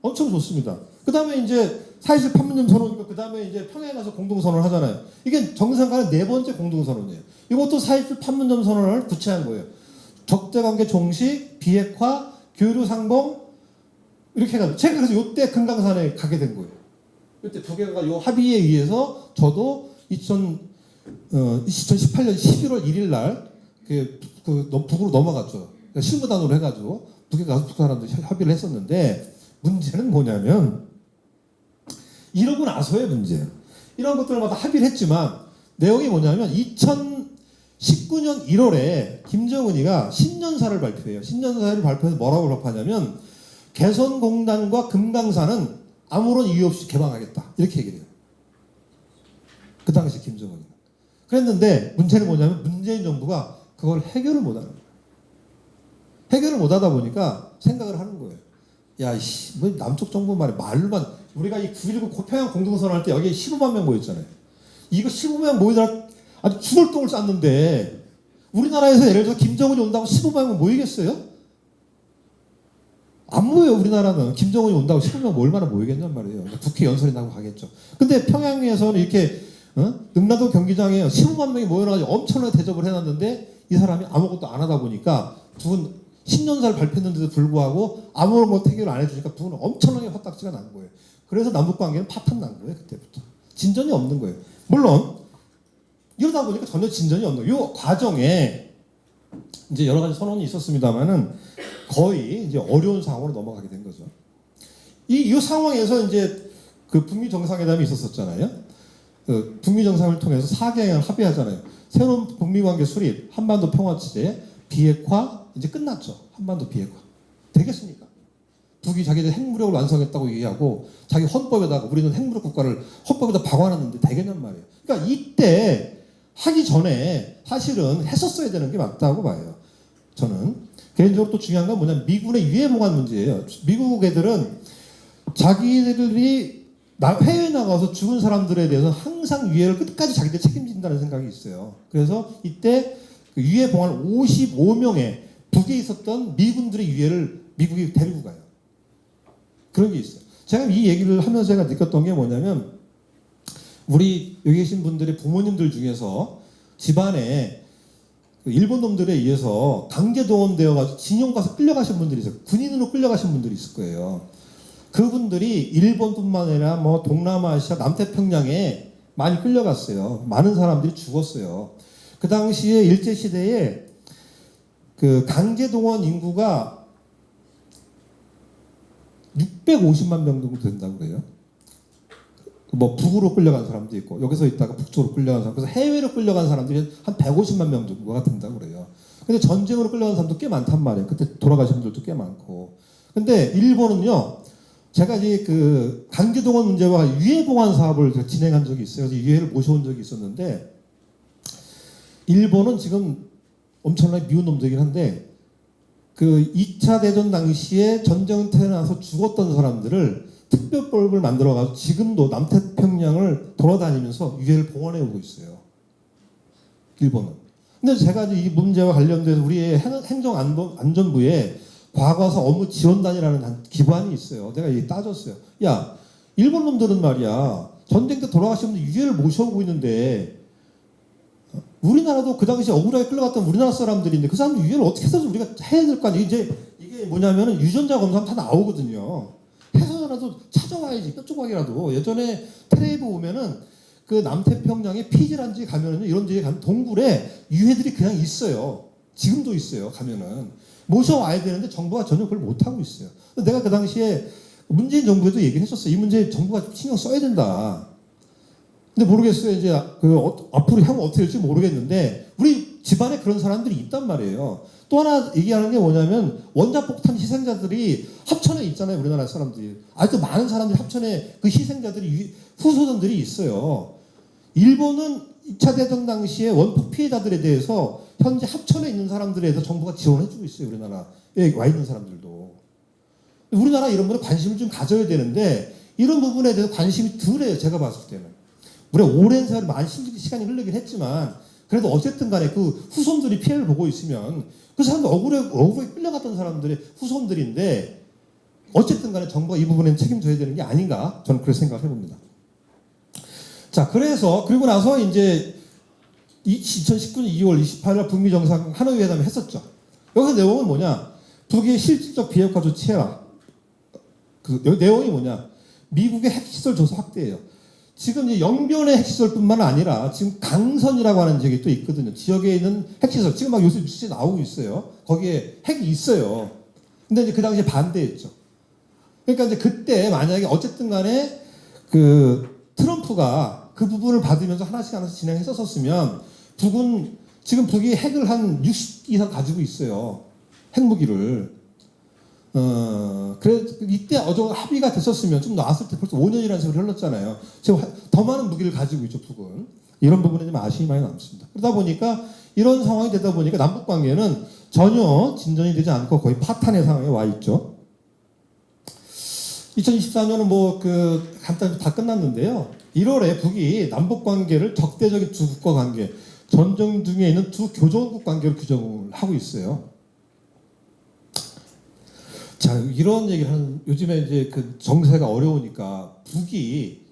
엄청 좋습니다. 그다음에 이제 4.27 판문점 선언이니까 그다음에 이제 평양에 가서 공동 선언을 하잖아요. 이게 정상 간의 네 번째 공동 선언이에요. 이것도 4.27 판문점 선언을 구체한 거예요. 적대관계 종식, 비핵화, 교류 상봉 이렇게 해가지고 제가 그래서 이때 금강산에 가게 된 거예요. 이때 두 개가 요 합의에 의해서 저도 2018년 11월 1일 날 북으로 넘어갔죠. 그러니까 실무단으로 해가지고 북에 가서 북 사람들 협의를 했었는데 문제는 뭐냐면 이러고 나서의 문제예요. 이런 것들마다 합의를 했지만 내용이 뭐냐면 2019년 1월에 김정은이가 신년사를 발표해요. 신년사를 발표해서 뭐라고 발표하냐면 개성공단과 금강산은 아무런 이유 없이 개방하겠다. 이렇게 얘기를 해요. 그 당시 김정은이가. 그랬는데 문제는 뭐냐면 문재인 정부가 그걸 해결을 못하는 거예요. 해결을 못하다 보니까 생각을 하는 거예요. 야, 뭐 남쪽 정부 말로만 우리가 이 9.19 평양 공동선언 할 때 여기에 15만 명 모였잖아요. 이거 15만 모이더라 아주 죽을 똥을 쌌는데 우리나라에서 예를 들어 김정은이 온다고 15만 명 모이겠어요? 안 모여요. 우리나라는 김정은이 온다고 15명 뭐 얼마나 모이겠냔 말이에요. 국회 연설이 나고 가겠죠. 근데 평양에서는 이렇게 능라도 경기장에 15만 명이 모여가지고 엄청나게 대접을 해놨는데 이 사람이 아무것도 안 하다 보니까 두 분 신년사를 발표했는데도 불구하고 아무런 것 해결을 안 해주니까 두 분은 엄청나게 화딱지가 난 거예요. 그래서 남북관계는 파탄 난 거예요. 그때부터. 진전이 없는 거예요. 물론 이러다 보니까 전혀 진전이 없는 거예요. 이 과정에 이제 여러 가지 선언이 있었습니다만은 거의 이제 어려운 상황으로 넘어가게 된 거죠. 이 상황에서 이제 그 북미 정상회담이 있었었잖아요. 그 북미 정상을 통해서 4개행을 합의하잖아요. 새로운 북미 관계 수립, 한반도 평화 체제, 비핵화 이제 끝났죠. 한반도 비핵화 되겠습니까? 북이 자기들 핵무력을 완성했다고 얘기하고 자기 헌법에다가 우리는 핵무력 국가를 헌법에다 박아놨는데 되겠냔 말이에요. 그러니까 이때 하기 전에 사실은 했었어야 되는 게 맞다고 봐요. 저는 개인적으로 또 중요한 건 뭐냐면 미군의 유해 보관 문제예요. 미국 애들은 자기들이 해외에 나가서 죽은 사람들에 대해서 항상 유해를 끝까지 자기들 책임진다는 생각이 있어요. 그래서 이때 그 유해 봉환 55명의 북에 있었던 미군들의 유해를 미국이 데리고 가요. 그런 게 있어요. 제가 이 얘기를 하면서 제가 느꼈던 게 뭐냐면 우리 여기 계신 분들의 부모님들 중에서 집안에 일본 놈들에 의해서 강제 동원되어가지고 진영 가서 끌려가신 분들이 있어요. 군인으로 끌려가신 분들이 있을 거예요. 그분들이 일본뿐만 아니라 뭐 동남아시아, 남태평양에 많이 끌려갔어요. 많은 사람들이 죽었어요. 그 당시에 일제 시대에 그 강제 동원 인구가 650만 명 정도 된다고 그래요. 뭐 북으로 끌려간 사람도 있고 여기서 있다가 북쪽으로 끌려간 사람, 그래서 해외로 끌려간 사람들이 한 150만 명 정도가 된다고 그래요. 근데 전쟁으로 끌려간 사람도 꽤 많단 말이에요. 그때 돌아가신 분들도 꽤 많고. 근데 일본은요, 제가 이제 그 강제 동원 문제와 유해 봉환 사업을 진행한 적이 있어요. 그래서 유해를 모셔온 적이 있었는데 일본은 지금 엄청나게 미운 놈들이긴 한데 그 2차 대전 당시에 전쟁 태어나서 죽었던 사람들을 특별법을 만들어가지고 지금도 남태평양을 돌아다니면서 유해를 봉헌해 오고 있어요. 일본은. 근데 제가 이 문제와 관련돼서 우리의 행정안전부에 과거사 업무 지원단이라는 기관이 있어요. 내가 이게 따졌어요. 야, 일본 놈들은 말이야 전쟁 때 돌아가신 분들 유해를 모셔오고 있는데 우리나라도 그 당시에 억울하게 끌려갔던 우리나라 사람들인데 그 사람들 유해를 어떻게 해서 우리가 해야 될 거 아니에요. 이게 뭐냐면은 유전자 검사하면 다 나오거든요. 해서라도 찾아와야지. 뼈조각이라도. 예전에 텔레비전 보면은 그 남태평양에 피지란지 가면은 이런 데에 가면 동굴에 유해들이 그냥 있어요. 지금도 있어요. 가면은 모셔와야 되는데 정부가 전혀 그걸 못 하고 있어요. 내가 그 당시에 문재인 정부에도 얘기를 했었어요. 이 문제 정부가 신경 써야 된다. 근데 모르겠어요. 이제 앞으로 향후 어떻게 될지 모르겠는데 우리 집안에 그런 사람들이 있단 말이에요. 또 하나 얘기하는 게 뭐냐면 원자폭탄 희생자들이 합천에 있잖아요. 우리나라 사람들이. 아직도 많은 사람들이 합천에 그 희생자들이 후손들이 있어요. 일본은 2차 대전 당시에 원폭 피해자들에 대해서 현재 합천에 있는 사람들에 대해서 정부가 지원해주고 있어요. 우리나라에 와 있는 사람들도. 우리나라 이런 부분에 관심을 좀 가져야 되는데 이런 부분에 대해서 관심이 덜해요. 제가 봤을 때는. 우리가 오랜 세월 많은 시간이 흐르긴 했지만 그래도 어쨌든 간에 그 후손들이 피해를 보고 있으면 그 사람들 억울하게 끌려갔던 사람들의 후손들인데 어쨌든 간에 정부가 이 부분에는 책임져야 되는 게 아닌가 저는 그렇게 생각을 해봅니다. 자, 그래서 그리고 나서 이제 2019년 2월 28일 북미 정상 하노이 회담을 했었죠. 여기서 내용은 뭐냐? 북의 실질적 비핵화 조치해라. 그 내용이 뭐냐? 미국의 핵시설 조사 확대예요. 지금 이제 영변의 핵시설뿐만 아니라 지금 강선이라고 하는 지역이 또 있거든요. 지역에 있는 핵시설. 지금 막 요새 뉴스에 나오고 있어요. 거기에 핵이 있어요. 근데 이제 그 당시에 반대했죠. 그러니까 이제 그때 만약에 어쨌든 간에 그 트럼프가 그 부분을 받으면서 하나씩 진행했었으면 지금 북이 핵을 한 60 이상 가지고 있어요. 핵무기를. 그래 이때 합의가 됐었으면 좀 나왔을 때 벌써 5년이라는 세월이 흘렀잖아요. 지금 더 많은 무기를 가지고 있죠, 북은. 이런 부분에 좀 아쉬움이 많이 남습니다. 그러다 보니까 이런 상황이 되다 보니까 남북 관계는 전혀 진전이 되지 않고 거의 파탄의 상황에 와 있죠. 2024년은 간단히 다 끝났는데요. 1월에 북이 남북 관계를 적대적인 두 국가 관계, 전쟁 중에 있는 두 교전국 관계로 규정을 하고 있어요. 자, 이런 얘기를 하는, 요즘에 이제 그 정세가 어려우니까 북이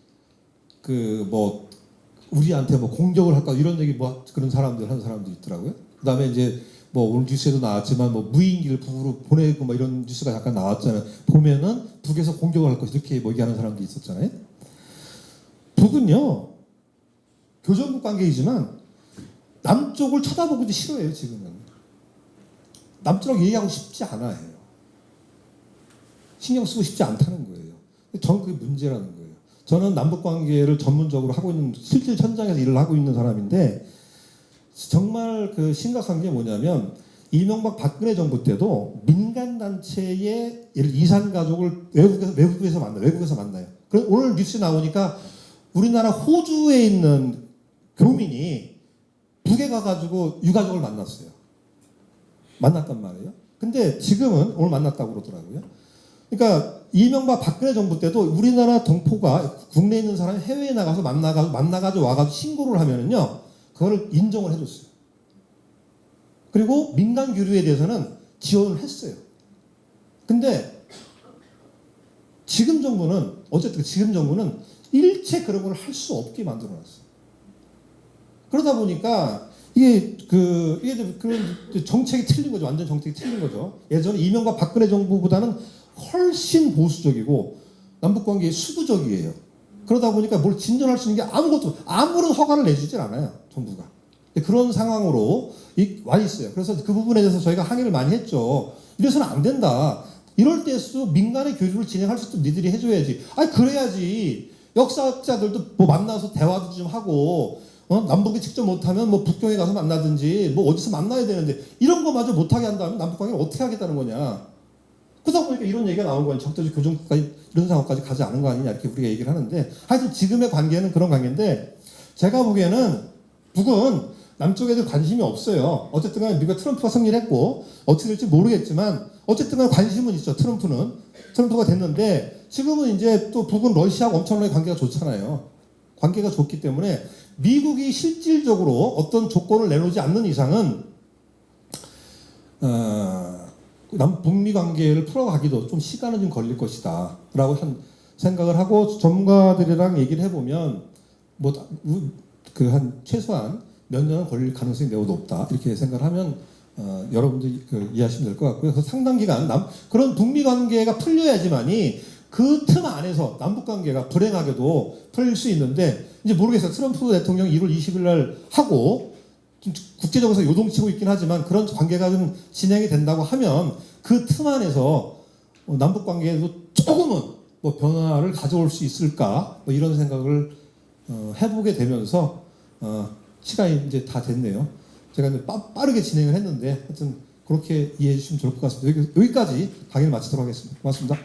우리한테 공격을 할까 이런 얘기 그런 하는 사람도 있더라고요. 그 다음에 이제 오늘 뉴스에도 나왔지만 무인기를 북으로 보내고 이런 뉴스가 약간 나왔잖아요. 보면은 북에서 공격을 할 것이 이렇게 얘기하는 사람도 있었잖아요. 북은요, 교전국 관계이지만 남쪽을 쳐다보기도 싫어해요, 지금은. 남쪽이랑 얘기하고 싶지 않아요. 신경 쓰고 싶지 않다는 거예요. 저는 그게 문제라는 거예요. 저는 남북관계를 전문적으로 하고 있는 실질 현장에서 일을 하고 있는 사람인데 정말 심각한 게 뭐냐면 이명박 박근혜 정부 때도 민간 단체의 이산 가족을 외국에서 만나요. 그럼 오늘 뉴스 나오니까 우리나라 호주에 있는 교민이 북에 가가지고 유가족을 만났단 말이에요. 근데 지금은 오늘 만났다고 그러더라고요. 그러니까 이명박 박근혜 정부 때도 우리나라 동포가 국내에 있는 사람이 해외에 나가서 만나가지고 와가지고 신고를 하면은요, 그거를 인정을 해줬어요. 그리고 민간 교류에 대해서는 지원을 했어요. 근데 지금 정부는 일체 그런 걸 할 수 없게 만들어놨어요. 그러다 보니까 이게 그런 정책이 틀린 거죠. 완전 정책이 틀린 거죠. 예전에 이명박 박근혜 정부보다는 훨씬 보수적이고 남북관계에 수구적이에요. 그러다 보니까 뭘 진전할 수 있는 게 아무런 허가를 내주질 않아요. 정부가. 그런 상황으로 와 있어요. 그래서 그 부분에 대해서 저희가 항의를 많이 했죠. 이래서는 안 된다. 이럴 때일수록 민간의 교류를 진행할 수 있도록 니들이 해줘야지. 그래야지. 역사학자들도 만나서 대화도 좀 하고 남북이 직접 못하면 북경에 가서 만나든지 어디서 만나야 되는데 이런 거마저 못하게 한다면 남북관계를 어떻게 하겠다는 거냐. 그러다 보니까 이런 얘기가 나온 거예요. 적대적 교정까지 이런 상황까지 가지 않은 거 아니냐 이렇게 우리가 얘기를 하는데 하여튼 지금의 관계는 그런 관계인데 제가 보기에는 북은 남쪽에도 관심이 없어요. 어쨌든 간에 미국가 트럼프가 승리를 했고 어떻게 될지 모르겠지만 어쨌든 간에 관심은 있죠. 트럼프가 됐는데 지금은 이제 또 북은 러시아하고 엄청나게 관계가 좋잖아요. 관계가 좋기 때문에 미국이 실질적으로 어떤 조건을 내놓지 않는 이상은 북미 관계를 풀어가기도 좀 시간은 좀 걸릴 것이다 라고 생각을 하고 전문가들이랑 얘기를 해보면 한 최소한 몇 년은 걸릴 가능성이 매우 높다 이렇게 생각을 하면 여러분들이 이해하시면 될 것 같고요. 그래서 상당 기간 그런 북미 관계가 풀려야지만이 그 틈 안에서 남북 관계가 불행하게도 풀릴 수 있는데 이제 모르겠어요. 트럼프 대통령이 1월 20일 날 하고 좀 국제적으로 요동치고 있긴 하지만 그런 관계가 좀 진행이 된다고 하면 그 틈 안에서 남북 관계에도 조금은 뭐 변화를 가져올 수 있을까 뭐 이런 생각을 해보게 되면서 시간이 이제 다 됐네요. 제가 이제 빠르게 진행을 했는데 하여튼 그렇게 이해해 주시면 좋을 것 같습니다. 여기까지 강의를 마치도록 하겠습니다. 고맙습니다.